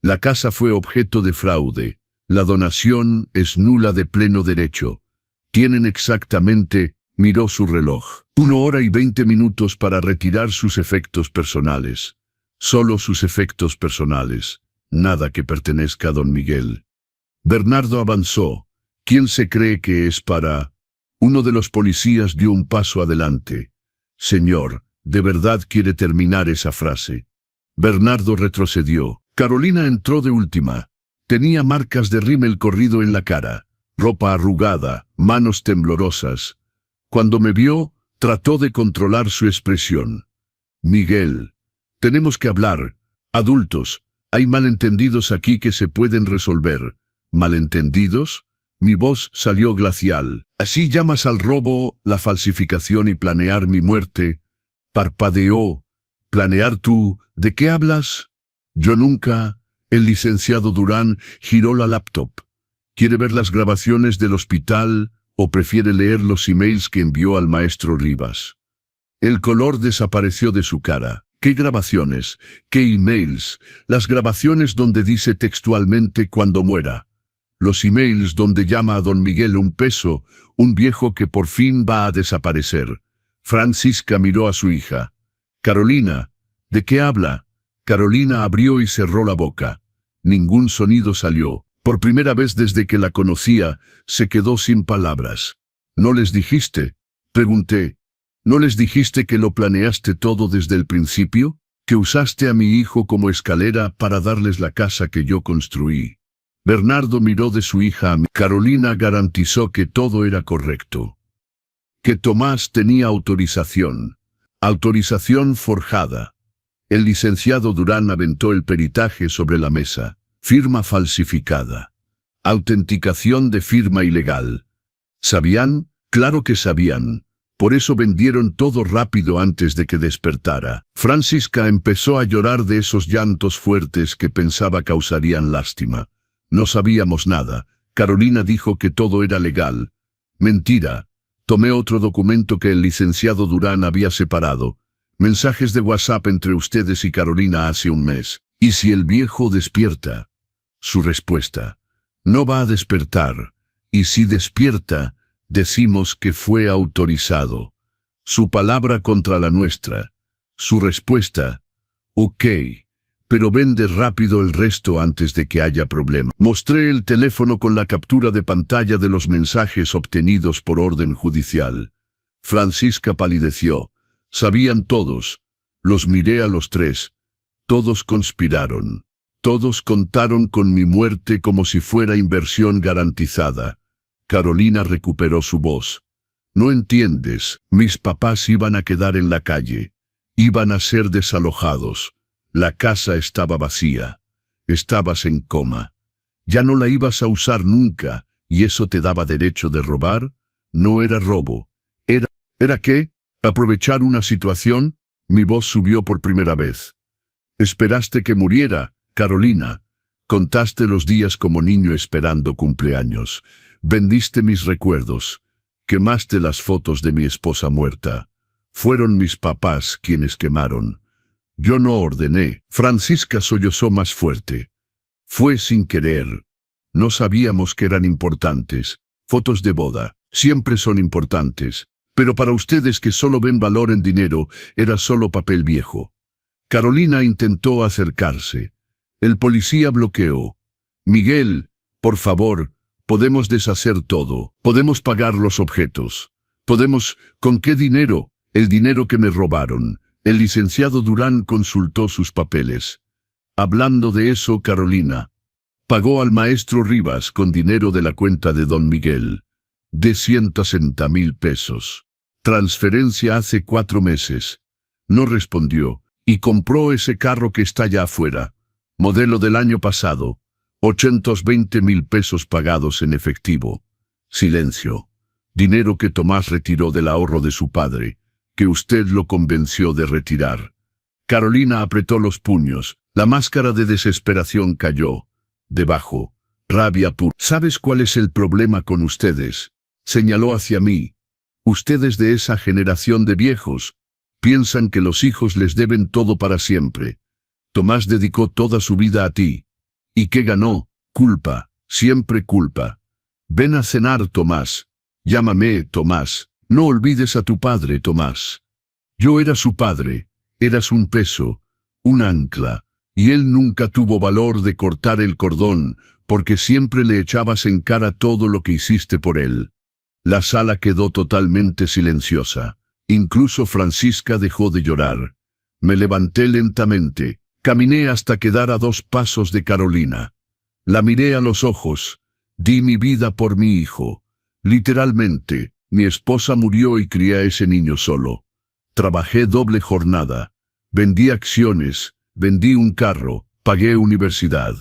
La casa fue objeto de fraude. La donación es nula de pleno derecho. Tienen exactamente, miró su reloj, 1 hora y 20 minutos para retirar sus efectos personales. Solo sus efectos personales. Nada que pertenezca a don Miguel. Bernardo avanzó. ¿Quién se cree que es para...? Uno de los policías dio un paso adelante. Señor, ¿de verdad quiere terminar esa frase? Bernardo retrocedió. Carolina entró de última. Tenía marcas de rímel corrido en la cara, ropa arrugada, manos temblorosas. Cuando me vio, trató de controlar su expresión. Miguel, tenemos que hablar. Adultos, hay malentendidos aquí que se pueden resolver. ¿Malentendidos? Mi voz salió glacial. ¿Así llamas al robo, la falsificación y planear mi muerte? Parpadeó. ¿Planear tú? ¿De qué hablas? Yo nunca... El licenciado Durán giró la laptop. ¿Quiere ver las grabaciones del hospital o prefiere leer los emails que envió al maestro Rivas? El color desapareció de su cara. ¿Qué grabaciones? ¿Qué emails? Las grabaciones donde dice textualmente cuando muera. Los emails donde llama a don Miguel un peso, un viejo que por fin va a desaparecer. Francisca miró a su hija. Carolina, ¿de qué habla? Carolina abrió y cerró la boca. Ningún sonido salió. Por primera vez desde que la conocía, se quedó sin palabras. ¿No les dijiste? Pregunté. ¿No les dijiste que lo planeaste todo desde el principio? ¿Que usaste a mi hijo como escalera para darles la casa que yo construí? Bernardo miró de su hija a mí. Carolina garantizó que todo era correcto. Que Tomás tenía autorización. Autorización forjada. El licenciado Durán aventó el peritaje sobre la mesa. Firma falsificada. Autenticación de firma ilegal. ¿Sabían? Claro que sabían. Por eso vendieron todo rápido antes de que despertara. Francisca empezó a llorar de esos llantos fuertes que pensaba causarían lástima. No sabíamos nada. Carolina dijo que todo era legal. Mentira. Tomé otro documento que el licenciado Durán había separado. Mensajes de WhatsApp entre ustedes y Carolina hace un mes. ¿Y si el viejo despierta? Su respuesta. No va a despertar. Y si despierta, decimos que fue autorizado. Su palabra contra la nuestra. Su respuesta. Ok. Pero vende rápido el resto antes de que haya problema. Mostré el teléfono con la captura de pantalla de los mensajes obtenidos por orden judicial. Francisca palideció. Sabían todos. Los miré a los 3. Todos conspiraron. Todos contaron con mi muerte como si fuera inversión garantizada. Carolina recuperó su voz. No entiendes, mis papás iban a quedar en la calle. Iban a ser desalojados. La casa estaba vacía. Estabas en coma. Ya no la ibas a usar nunca, y eso te daba derecho de robar. No era robo. ¿Era qué? ¿Aprovechar una situación? Mi voz subió por primera vez. Esperaste que muriera, Carolina. Contaste los días como niño esperando cumpleaños. Vendiste mis recuerdos. Quemaste las fotos de mi esposa muerta. Fueron mis papás quienes quemaron. Yo no ordené. Francisca sollozó más fuerte. Fue sin querer. No sabíamos que eran importantes. Fotos de boda. Siempre son importantes. Pero para ustedes que solo ven valor en dinero, era solo papel viejo. Carolina intentó acercarse. El policía bloqueó. Miguel, por favor, podemos deshacer todo. Podemos pagar los objetos. Podemos... ¿Con qué dinero? El dinero que me robaron. El licenciado Durán consultó sus papeles. Hablando de eso, Carolina pagó al maestro Rivas con dinero de la cuenta de don Miguel. De 160,000 pesos. Transferencia hace 4 meses. No respondió. Y compró ese carro que está allá afuera. Modelo del año pasado. 820,000 pesos pagados en efectivo. Silencio. Dinero que Tomás retiró del ahorro de su padre, que usted lo convenció de retirar. Carolina apretó los puños. La máscara de desesperación cayó. Debajo, rabia pura. ¿Sabes cuál es el problema con ustedes? Señaló hacia mí. Ustedes de esa generación de viejos piensan que los hijos les deben todo para siempre. Tomás dedicó toda su vida a ti. ¿Y qué ganó? Culpa, siempre culpa. Ven a cenar, Tomás. Llámame, Tomás. No olvides a tu padre, Tomás. Yo era su padre. Eras un peso, un ancla. Y él nunca tuvo valor de cortar el cordón, porque siempre le echabas en cara todo lo que hiciste por él. La sala quedó totalmente silenciosa. Incluso Francisca dejó de llorar. Me levanté lentamente. Caminé hasta quedar a 2 pasos de Carolina. La miré a los ojos. Di mi vida por mi hijo. Literalmente, mi esposa murió y crié a ese niño solo. Trabajé doble jornada. Vendí acciones, vendí un carro, pagué universidad.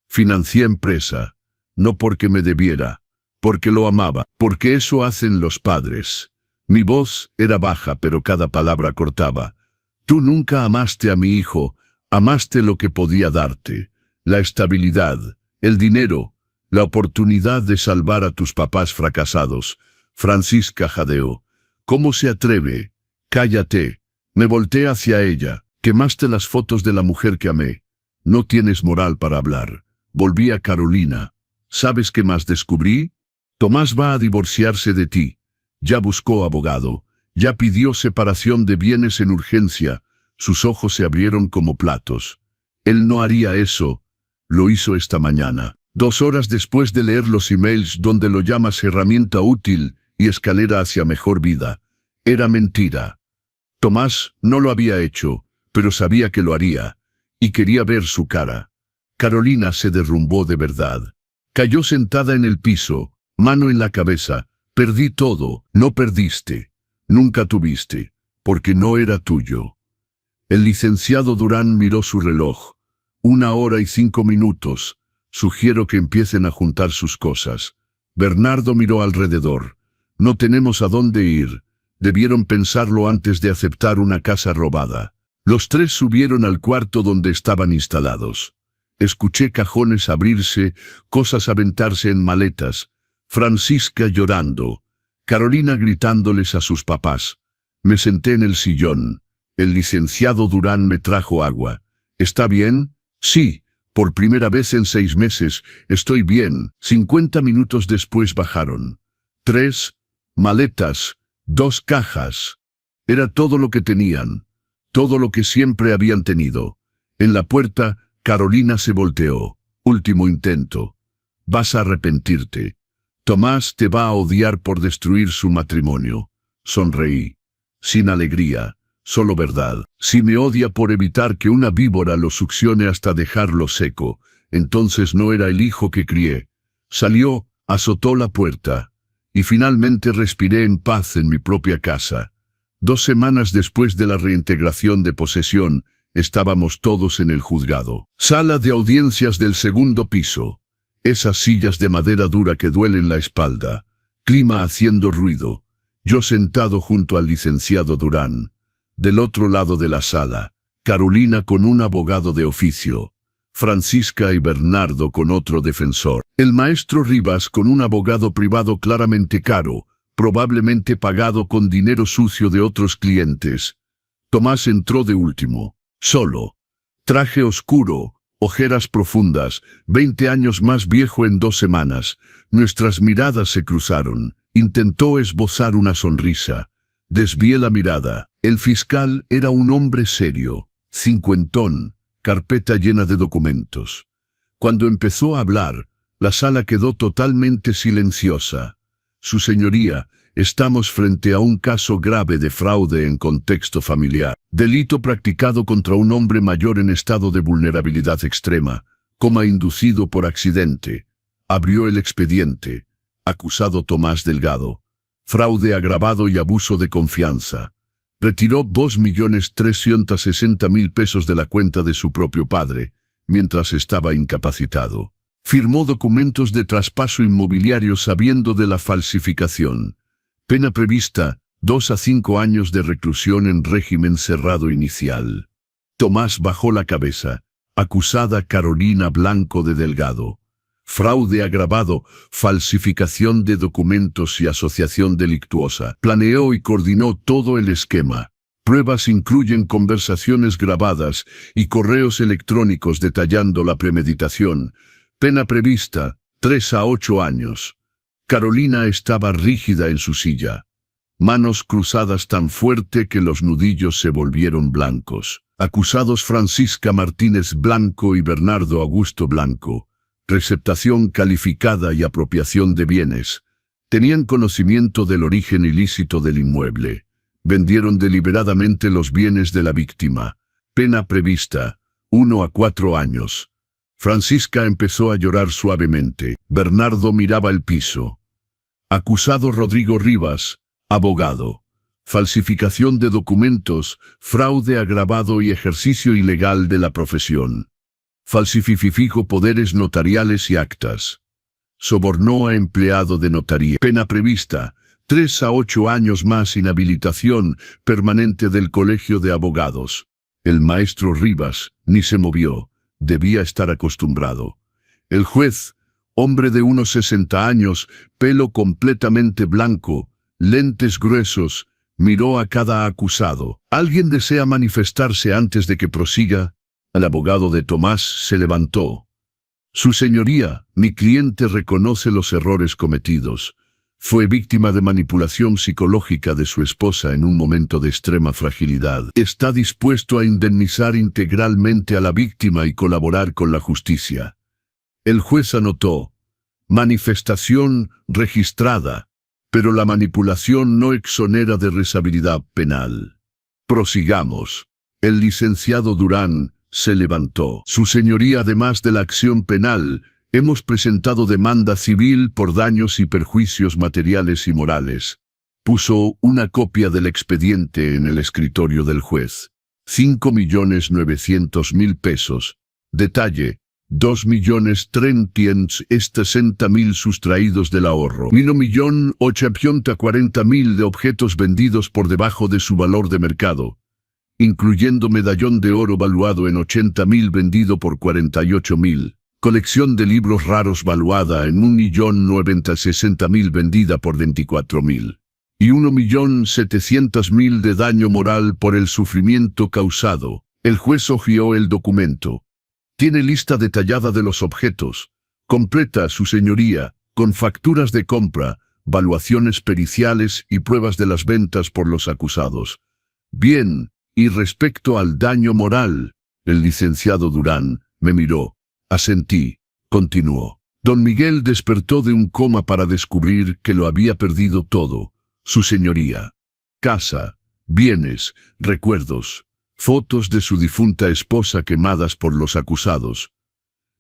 Financié empresa. No porque me debiera, porque lo amaba, porque eso hacen los padres. Mi voz era baja, pero cada palabra cortaba. Tú nunca amaste a mi hijo. Amaste lo que podía darte, la estabilidad, el dinero, la oportunidad de salvar a tus papás fracasados. Francisca jadeó. ¿Cómo se atreve? Cállate. Me volteé hacia ella. Quemaste las fotos de la mujer que amé. No tienes moral para hablar. Volví a Carolina. ¿Sabes qué más descubrí? Tomás va a divorciarse de ti. Ya buscó abogado. Ya pidió separación de bienes en urgencia. Sus ojos se abrieron como platos. Él no haría eso. Lo hizo esta mañana. 2 horas después de leer los emails donde lo llamas herramienta útil y escalera hacia mejor vida. Era mentira. Tomás no lo había hecho, pero sabía que lo haría. Y quería ver su cara. Carolina se derrumbó de verdad. Cayó sentada en el piso, mano en la cabeza. Perdí todo. No perdiste. Nunca tuviste. Porque no era tuyo. El licenciado Durán miró su reloj. 1 hora y 5 minutos. Sugiero que empiecen a juntar sus cosas. Bernardo miró alrededor. No tenemos a dónde ir. Debieron pensarlo antes de aceptar una casa robada. Los 3 subieron al cuarto donde estaban instalados. Escuché cajones abrirse, cosas aventarse en maletas. Francisca llorando. Carolina gritándoles a sus papás. Me senté en el sillón. El licenciado Durán me trajo agua. ¿Está bien? Sí, por primera vez en 6 meses, estoy bien. 50 minutos después bajaron. 3 maletas, 2 cajas. Era todo lo que tenían. Todo lo que siempre habían tenido. En la puerta, Carolina se volteó. Último intento. Vas a arrepentirte. Tomás te va a odiar por destruir su matrimonio. Sonreí. Sin alegría. Solo verdad. Si me odia por evitar que una víbora lo succione hasta dejarlo seco, entonces no era el hijo que crié. Salió, azotó la puerta. Y finalmente respiré en paz en mi propia casa. 2 semanas después de la reintegración de posesión, estábamos todos en el juzgado. Sala de audiencias del 2º piso. Esas sillas de madera dura que duelen la espalda. Clima haciendo ruido. Yo sentado junto al licenciado Durán. Del otro lado de la sala, Carolina con un abogado de oficio, Francisca y Bernardo con otro defensor, el maestro Rivas con un abogado privado claramente caro, probablemente pagado con dinero sucio de otros clientes. Tomás entró de último, solo. Traje oscuro, ojeras profundas, 20 años más viejo en 2 semanas. Nuestras miradas se cruzaron. Intentó esbozar una sonrisa. Desvié la mirada. El fiscal era un hombre serio, cincuentón, carpeta llena de documentos. Cuando empezó a hablar, la sala quedó totalmente silenciosa. Su señoría, estamos frente a un caso grave de fraude en contexto familiar. Delito practicado contra un hombre mayor en estado de vulnerabilidad extrema, coma inducido por accidente. Abrió el expediente. Acusado Tomás Delgado. Fraude agravado y abuso de confianza. Retiró 2.360.000 pesos de la cuenta de su propio padre, mientras estaba incapacitado. Firmó documentos de traspaso inmobiliario sabiendo de la falsificación. Pena prevista, 2 a 5 años de reclusión en régimen cerrado inicial. Tomás bajó la cabeza. Acusada Carolina Blanco de Delgado. Fraude agravado, falsificación de documentos y asociación delictuosa. Planeó y coordinó todo el esquema. Pruebas incluyen conversaciones grabadas y correos electrónicos detallando la premeditación. Pena prevista, 3 a 8 años. Carolina estaba rígida en su silla. Manos cruzadas tan fuerte que los nudillos se volvieron blancos. Acusados Francisca Martínez Blanco y Bernardo Augusto Blanco. Receptación calificada y apropiación de bienes. Tenían conocimiento del origen ilícito del inmueble. Vendieron deliberadamente los bienes de la víctima. Pena prevista, 1 a 4 años. Francisca empezó a llorar suavemente. Bernardo miraba el piso. Acusado Rodrigo Rivas, abogado. Falsificación de documentos, fraude agravado y ejercicio ilegal de la profesión. Falsificó poderes notariales y actas. Sobornó a empleado de notaría. Pena prevista, 3 a 8 años más inhabilitación permanente del Colegio de Abogados. El maestro Rivas ni se movió, debía estar acostumbrado. El juez, hombre de unos 60 años, pelo completamente blanco, lentes gruesos, miró a cada acusado. ¿Alguien desea manifestarse antes de que prosiga? El abogado de Tomás se levantó. Su señoría, mi cliente reconoce los errores cometidos. Fue víctima de manipulación psicológica de su esposa en un momento de extrema fragilidad. Está dispuesto a indemnizar integralmente a la víctima y colaborar con la justicia. El juez anotó: manifestación registrada, pero la manipulación no exonera de responsabilidad penal. Prosigamos. El licenciado Durán se levantó. Su señoría, además de la acción penal, hemos presentado demanda civil por daños y perjuicios materiales y morales. Puso una copia del expediente en el escritorio del juez. 5.900.000 pesos. Detalle: 2.360.000 sustraídos del ahorro. 1.840.000 de objetos vendidos por debajo de su valor de mercado, incluyendo medallón de oro valuado en 80.000 vendido por 48.000. Colección de libros raros valuada en 1.960.000 vendida por 24.000. Y 1.700.000 de daño moral por el sufrimiento causado. El juez hojeó el documento. Tiene lista detallada de los objetos. Completa, su señoría, con facturas de compra, valuaciones periciales y pruebas de las ventas por los acusados. Bien. Y respecto al daño moral, el licenciado Durán me miró. Asentí. Continuó. Don Miguel despertó de un coma para descubrir que lo había perdido todo. Su señoría. Casa, bienes, recuerdos, fotos de su difunta esposa quemadas por los acusados.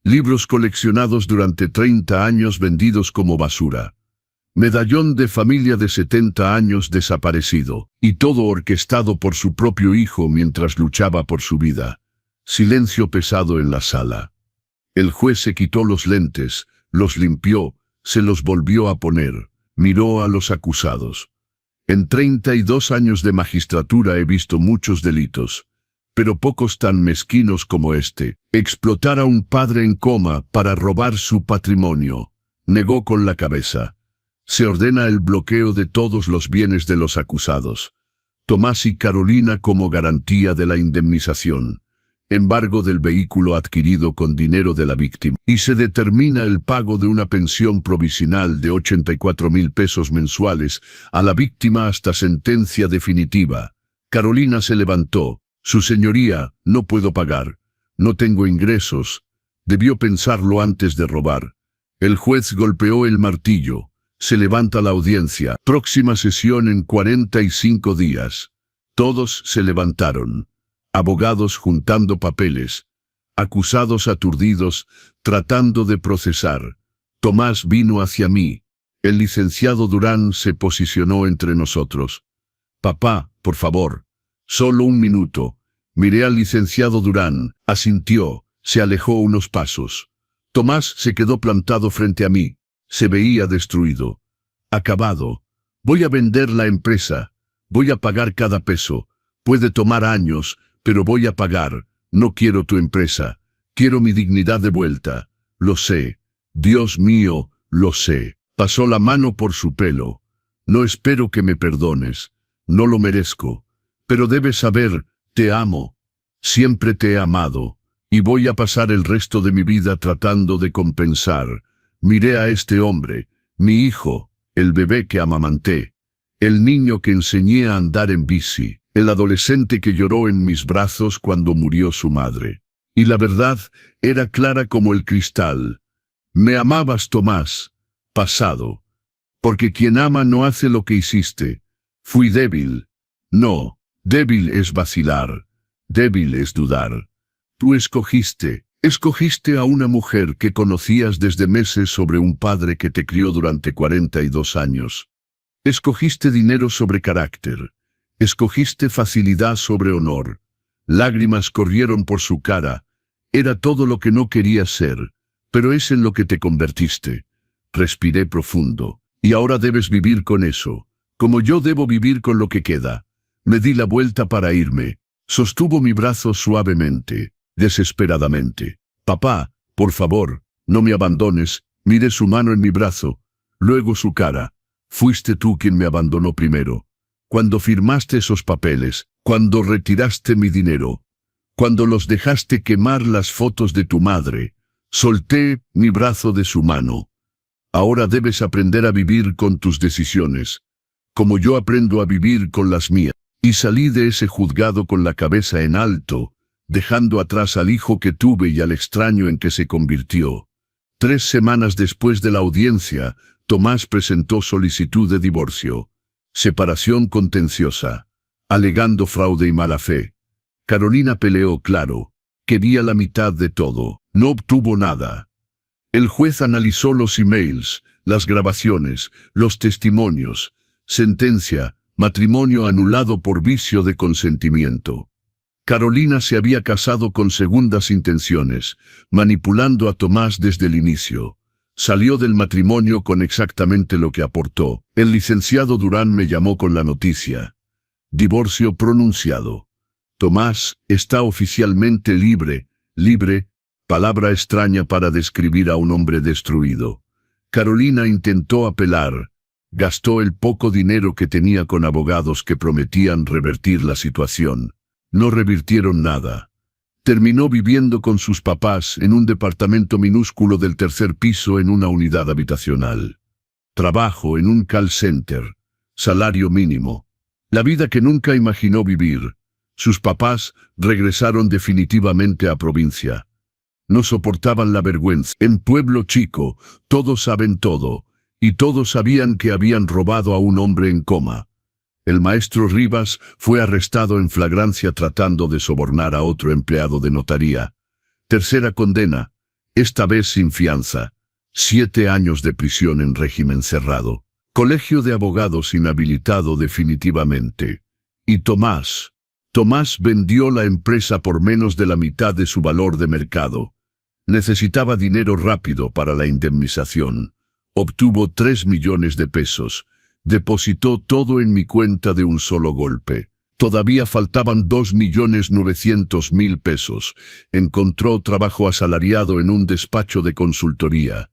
Libros coleccionados durante 30 años vendidos como basura. Medallón de familia de 70 años desaparecido, y todo orquestado por su propio hijo mientras luchaba por su vida. Silencio pesado en la sala. El juez se quitó los lentes, los limpió, se los volvió a poner, miró a los acusados. En 32 años de magistratura he visto muchos delitos, pero pocos tan mezquinos como este. Explotar a un padre en coma para robar su patrimonio. Negó con la cabeza. Se ordena el bloqueo de todos los bienes de los acusados. Tomás y Carolina como garantía de la indemnización. Embargo del vehículo adquirido con dinero de la víctima. Y se determina el pago de una pensión provisional de 84,000 pesos mensuales a la víctima hasta sentencia definitiva. Carolina se levantó. Su señoría, no puedo pagar. No tengo ingresos. Debió pensarlo antes de robar. El juez golpeó el martillo. Se levanta la audiencia. Próxima sesión en 45 días. Todos se levantaron. Abogados juntando papeles. Acusados aturdidos, tratando de procesar. Tomás vino hacia mí. El licenciado Durán se posicionó entre nosotros. Papá, por favor. Solo un minuto. Miré al licenciado Durán. Asintió. Se alejó unos pasos. Tomás se quedó plantado frente a mí. Se veía destruido. Acabado. Voy a vender la empresa. Voy a pagar cada peso. Puede tomar años, pero voy a pagar. No quiero tu empresa. Quiero mi dignidad de vuelta. Lo sé. Dios mío, lo sé. Pasó la mano por su pelo. No espero que me perdones. No lo merezco. Pero debes saber, te amo. Siempre te he amado. Y voy a pasar el resto de mi vida tratando de compensar. Miré a este hombre, mi hijo, el bebé que amamanté, el niño que enseñé a andar en bici, el adolescente que lloró en mis brazos cuando murió su madre. Y la verdad era clara como el cristal. Me amabas, Tomás, pasado. Porque quien ama no hace lo que hiciste. Fui débil. No, débil es vacilar. Débil es dudar. Tú escogiste a una mujer que conocías desde meses sobre un padre que te crió durante 42 años. Escogiste dinero sobre carácter. Escogiste facilidad sobre honor. Lágrimas corrieron por su cara. Era todo lo que no querías ser, pero es en lo que te convertiste. Respiré profundo. Y ahora debes vivir con eso, como yo debo vivir con lo que queda. Me di la vuelta para irme. Sostuvo mi brazo suavemente. Desesperadamente. Papá, por favor, no me abandones. Miré su mano en mi brazo, luego su cara. Fuiste tú quien me abandonó primero. Cuando firmaste esos papeles, cuando retiraste mi dinero, cuando los dejaste quemar las fotos de tu madre, solté mi brazo de su mano. Ahora debes aprender a vivir con tus decisiones, como yo aprendo a vivir con las mías. Y salí de ese juzgado con la cabeza en alto, dejando atrás al hijo que tuve y al extraño en que se convirtió. 3 semanas después de la audiencia, Tomás presentó solicitud de divorcio. Separación contenciosa, alegando fraude y mala fe. Carolina peleó claro. Quería la mitad de todo. No obtuvo nada. El juez analizó los emails, las grabaciones, los testimonios. Sentencia: matrimonio anulado por vicio de consentimiento. Carolina se había casado con segundas intenciones, manipulando a Tomás desde el inicio. Salió del matrimonio con exactamente lo que aportó. El licenciado Durán me llamó con la noticia. Divorcio pronunciado. Tomás está oficialmente libre, palabra extraña para describir a un hombre destruido. Carolina intentó apelar. Gastó el poco dinero que tenía con abogados que prometían revertir la situación. No revirtieron nada. Terminó viviendo con sus papás en un departamento minúsculo del 3er piso en una unidad habitacional. Trabajo en un call center. Salario mínimo. La vida que nunca imaginó vivir. Sus papás regresaron definitivamente a provincia. No soportaban la vergüenza. En pueblo chico, todos saben todo, y todos sabían que habían robado a un hombre en coma. El maestro Rivas fue arrestado en flagrancia tratando de sobornar a otro empleado de notaría. 3ª condena, esta vez sin fianza. 7 años de prisión en régimen cerrado. Colegio de abogados inhabilitado definitivamente. Y Tomás vendió la empresa por menos de la mitad de su valor de mercado. Necesitaba dinero rápido para la indemnización. Obtuvo 3 millones de pesos. Depositó todo en mi cuenta de un solo golpe. Todavía faltaban 2.900.000 pesos. Encontró trabajo asalariado en un despacho de consultoría.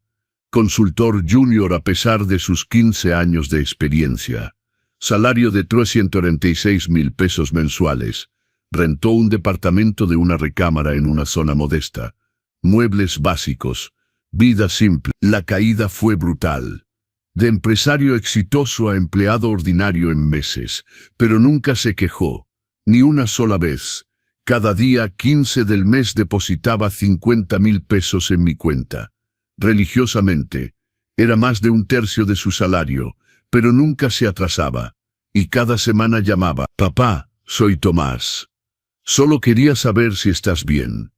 consultor junior a pesar de sus 15 años de experiencia. Salario de 346,000 pesos mensuales. Rentó un departamento de una recámara en una zona modesta. Muebles básicos. Vida simple. La caída fue brutal. De empresario exitoso a empleado ordinario en meses, pero nunca se quejó, ni una sola vez. Cada día 15 del mes depositaba 50,000 pesos en mi cuenta. Religiosamente, era más de un tercio de su salario, pero nunca se atrasaba, y cada semana llamaba: «Papá, soy Tomás. Solo quería saber si estás bien.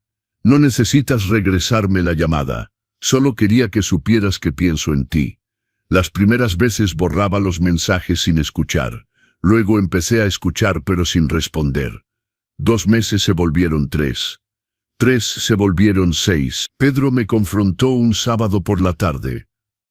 No necesitas regresarme la llamada, solo quería que supieras que pienso en ti». Las primeras veces borraba los mensajes sin escuchar, luego empecé a escuchar pero sin responder. 2 meses se volvieron 3. 3 se volvieron 6. Pedro me confrontó un sábado por la tarde.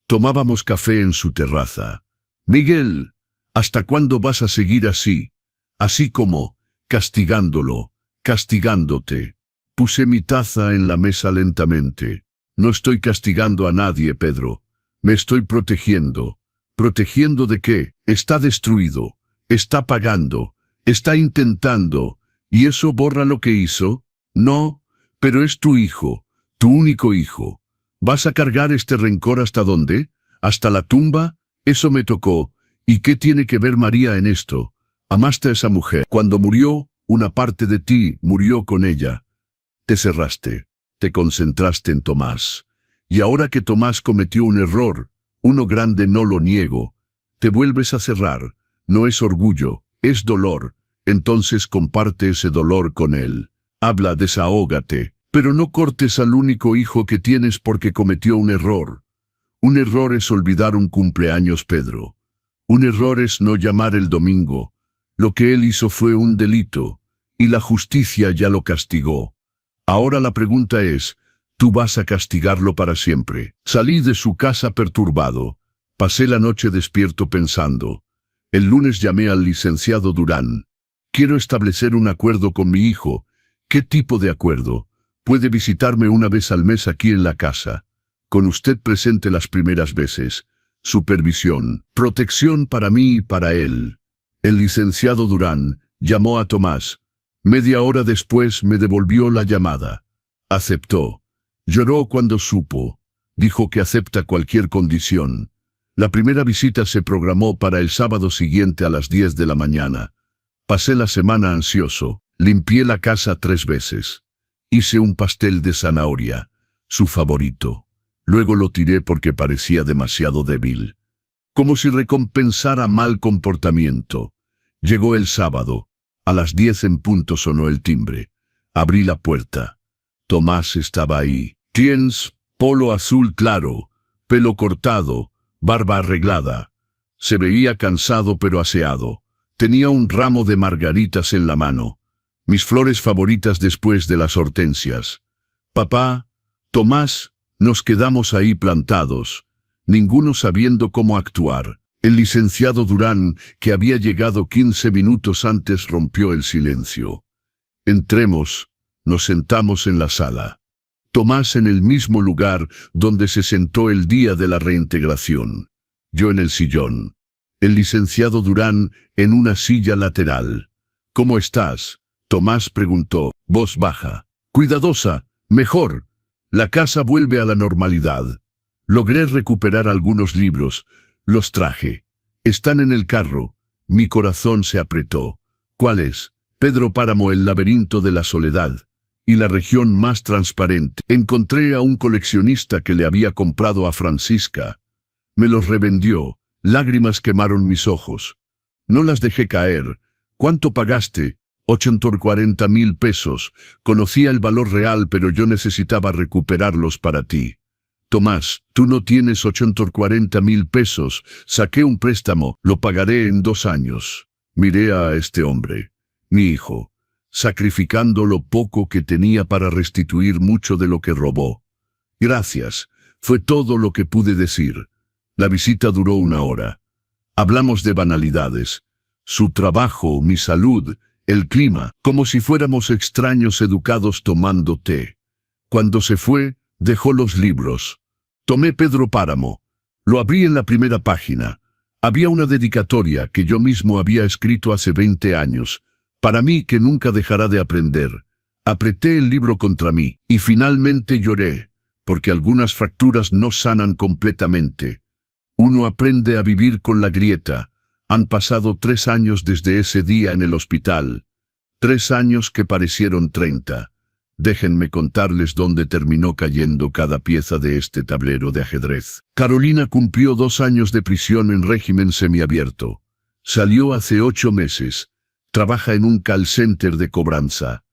Tomábamos café en su terraza. «Miguel, ¿hasta cuándo vas a seguir así? Así como, castigándolo, castigándote». Puse mi taza en la mesa lentamente. «No estoy castigando a nadie, Pedro. Me estoy protegiendo». «¿Protegiendo de qué? Está destruido. Está pagando. Está intentando. ¿Y eso borra lo que hizo? No, pero es tu hijo, tu único hijo. ¿Vas a cargar este rencor hasta dónde? ¿Hasta la tumba? Eso me tocó. ¿Y qué tiene que ver María en esto? Amaste a esa mujer. Cuando murió, una parte de ti murió con ella. Te cerraste. Te concentraste en Tomás. Y ahora que Tomás cometió un error, uno grande, no lo niego, te vuelves a cerrar. No es orgullo, es dolor. Entonces comparte ese dolor con él. Habla, desahógate, pero no cortes al único hijo que tienes porque cometió un error. Un error es olvidar un cumpleaños, Pedro. Un error es no llamar el domingo. Lo que él hizo fue un delito, y la justicia ya lo castigó. Ahora la pregunta es, ¿tú vas a castigarlo para siempre? Salí de su casa perturbado. Pasé la noche despierto pensando. El lunes llamé al licenciado Durán. Quiero establecer un acuerdo con mi hijo. ¿Qué tipo de acuerdo? Puede visitarme una vez al mes aquí en la casa. Con usted presente las primeras veces. Supervisión, protección para mí y para él. El licenciado Durán llamó a Tomás. Media hora después me devolvió la llamada. Aceptó. Lloró cuando supo. Dijo que acepta cualquier condición. La primera visita se programó para el sábado siguiente a las 10 de la mañana. Pasé la semana ansioso. Limpié la casa 3 veces. Hice un pastel de zanahoria, su favorito. Luego lo tiré porque parecía demasiado débil. Como si recompensara mal comportamiento. Llegó el sábado. A las 10 en punto sonó el timbre. Abrí la puerta. Tomás estaba ahí. Jeans, polo azul claro, pelo cortado, barba arreglada. Se veía cansado pero aseado. Tenía un ramo de margaritas en la mano. Mis flores favoritas después de las hortensias. Papá, Tomás, nos quedamos ahí plantados, ninguno sabiendo cómo actuar. El licenciado Durán, que había llegado 15 minutos antes, rompió el silencio. Entremos, nos sentamos en la sala. Tomás en el mismo lugar donde se sentó el día de la reintegración. Yo en el sillón. El licenciado Durán en una silla lateral. «¿Cómo estás?», Tomás preguntó, voz baja. «Cuidadosa, mejor. La casa vuelve a la normalidad. Logré recuperar algunos libros. Los traje. Están en el carro». Mi corazón se apretó. «¿Cuáles?». Pedro Páramo, El laberinto de la soledad. Y La región más transparente. Encontré a un coleccionista que le había comprado a Francisca. Me los revendió. Lágrimas quemaron mis ojos. No las dejé caer. «¿Cuánto pagaste?». 840,000 pesos. Conocía el valor real, pero yo necesitaba recuperarlos para ti. «Tomás, tú no tienes 840,000 pesos. Saqué un préstamo. Lo pagaré en 2 años». Miré a este hombre, mi hijo, sacrificando lo poco que tenía para restituir mucho de lo que robó. «Gracias», fue todo lo que pude decir. La visita duró 1 hora. Hablamos de banalidades. Su trabajo, mi salud, el clima, como si fuéramos extraños educados tomando té. Cuando se fue, dejó los libros. Tomé Pedro Páramo. Lo abrí en la primera página. Había una dedicatoria que yo mismo había escrito hace 20 años. Para mí que nunca dejará de aprender. Apreté el libro contra mí y finalmente lloré, porque algunas fracturas no sanan completamente. Uno aprende a vivir con la grieta. Han pasado 3 años desde ese día en el hospital. 3 años que parecieron 30. Déjenme contarles dónde terminó cayendo cada pieza de este tablero de ajedrez. Carolina cumplió 2 años de prisión en régimen semiabierto. Salió hace 8 meses. Trabaja en un call center de cobranza.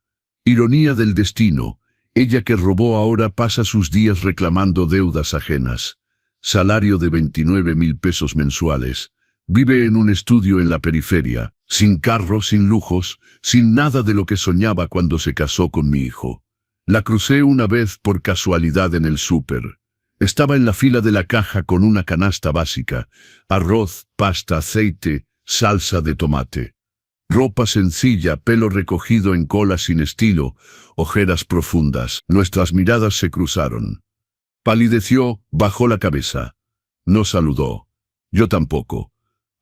Ironía del destino. Ella que robó ahora pasa sus días reclamando deudas ajenas. Salario de 29,000 pesos mensuales. Vive en un estudio en la periferia, sin carro, sin lujos, sin nada de lo que soñaba cuando se casó con mi hijo. La crucé una vez por casualidad en el súper. Estaba en la fila de la caja con una canasta básica, arroz, pasta, aceite, salsa de tomate. Ropa sencilla, pelo recogido en cola sin estilo, ojeras profundas. Nuestras miradas se cruzaron. Palideció, bajó la cabeza. No saludó. Yo tampoco.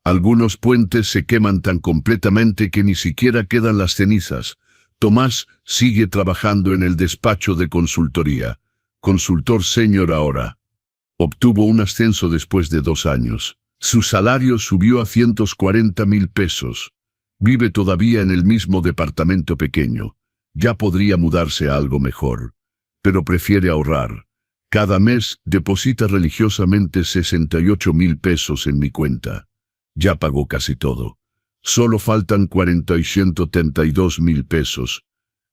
Algunos puentes se queman tan completamente que ni siquiera quedan las cenizas. Tomás sigue trabajando en el despacho de consultoría. Consultor senior ahora. Obtuvo un ascenso después de 2 años. Su salario subió a 140,000 pesos. Vive todavía en el mismo departamento pequeño. Ya podría mudarse a algo mejor. Pero prefiere ahorrar. Cada mes deposita religiosamente 68,000 pesos en mi cuenta. Ya pagó casi todo. Solo faltan 172,000 pesos.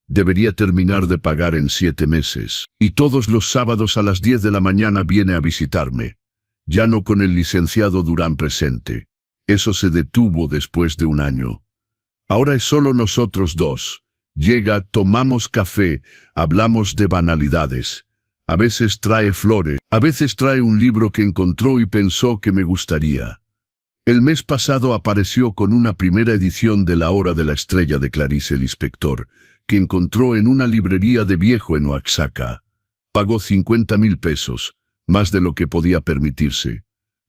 Debería terminar de pagar en 7 meses. Y todos los sábados a las 10 de la mañana viene a visitarme. Ya no con el licenciado Durán presente. Eso se detuvo después de 1 año. Ahora es solo nosotros 2. Llega, tomamos café, hablamos de banalidades. A veces trae flores, a veces trae un libro que encontró y pensó que me gustaría. El mes pasado apareció con una primera edición de La Hora de la Estrella de Clarice Lispector, que encontró en una librería de viejo en Oaxaca. Pagó 50,000 pesos, más de lo que podía permitirse.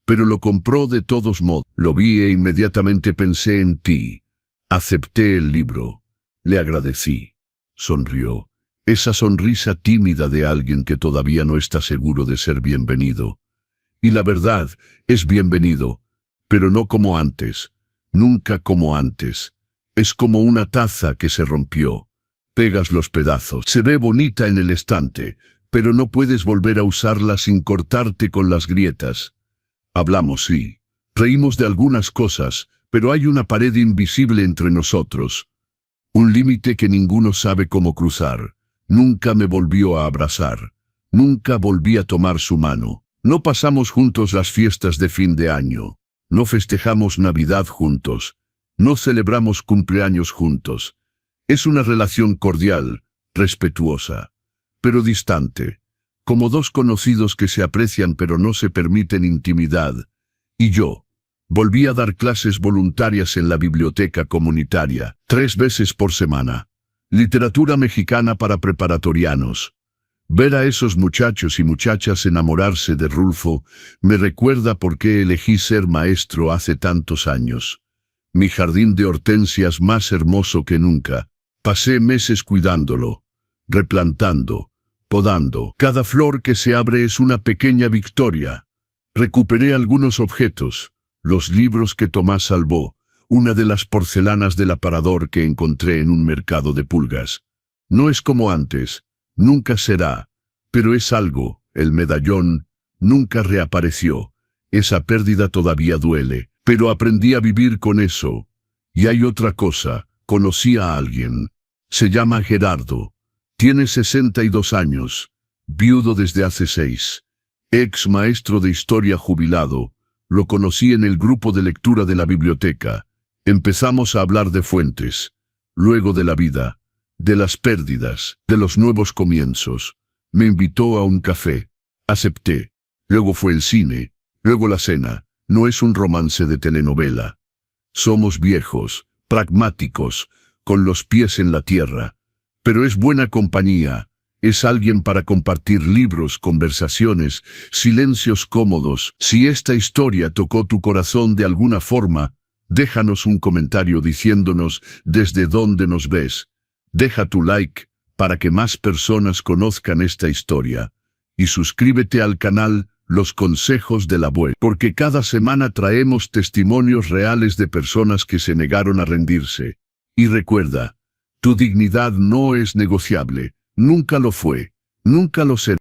Pero lo compró de todos modos. Lo vi e inmediatamente pensé en ti. Acepté el libro. Le agradecí. Sonrió. Esa sonrisa tímida de alguien que todavía no está seguro de ser bienvenido. Y la verdad, es bienvenido. Pero no como antes, nunca como antes. Es como una taza que se rompió. Pegas los pedazos. Se ve bonita en el estante, pero no puedes volver a usarla sin cortarte con las grietas. Hablamos, sí. Reímos de algunas cosas, pero hay una pared invisible entre nosotros. Un límite que ninguno sabe cómo cruzar. Nunca me volvió a abrazar. Nunca volví a tomar su mano. No pasamos juntos las fiestas de fin de año. No festejamos Navidad juntos. No celebramos cumpleaños juntos. Es una relación cordial, respetuosa, pero distante. Como 2 conocidos que se aprecian pero no se permiten intimidad. Y yo volví a dar clases voluntarias en la biblioteca comunitaria, 3 veces por semana. Literatura mexicana para preparatorianos. Ver a esos muchachos y muchachas enamorarse de Rulfo me recuerda por qué elegí ser maestro hace tantos años. Mi jardín de hortensias más hermoso que nunca. Pasé meses cuidándolo, replantando, podando. Cada flor que se abre es una pequeña victoria. Recuperé algunos objetos, los libros que Tomás salvó, una de las porcelanas del aparador que encontré en un mercado de pulgas. No es como antes. Nunca será, pero es algo. El medallón nunca reapareció. Esa pérdida todavía duele, pero aprendí a vivir con eso. Y hay otra cosa, conocí a alguien. Se llama Gerardo. Tiene 62 años, viudo desde hace 6. Ex maestro de historia jubilado. Lo conocí en el grupo de lectura de la biblioteca. Empezamos a hablar de Fuentes, luego de la vida. De las pérdidas, de los nuevos comienzos. Me invitó a un café. Acepté. Luego fue el cine. Luego la cena. No es un romance de telenovela. Somos viejos, pragmáticos, con los pies en la tierra. Pero es buena compañía. Es alguien para compartir libros, conversaciones, silencios cómodos. Si esta historia tocó tu corazón de alguna forma, déjanos un comentario diciéndonos desde dónde nos ves. Deja tu like para que más personas conozcan esta historia. Y suscríbete al canal Los Consejos del Abuelo, porque cada semana traemos testimonios reales de personas que se negaron a rendirse. Y recuerda, tu dignidad no es negociable. Nunca lo fue, nunca lo será.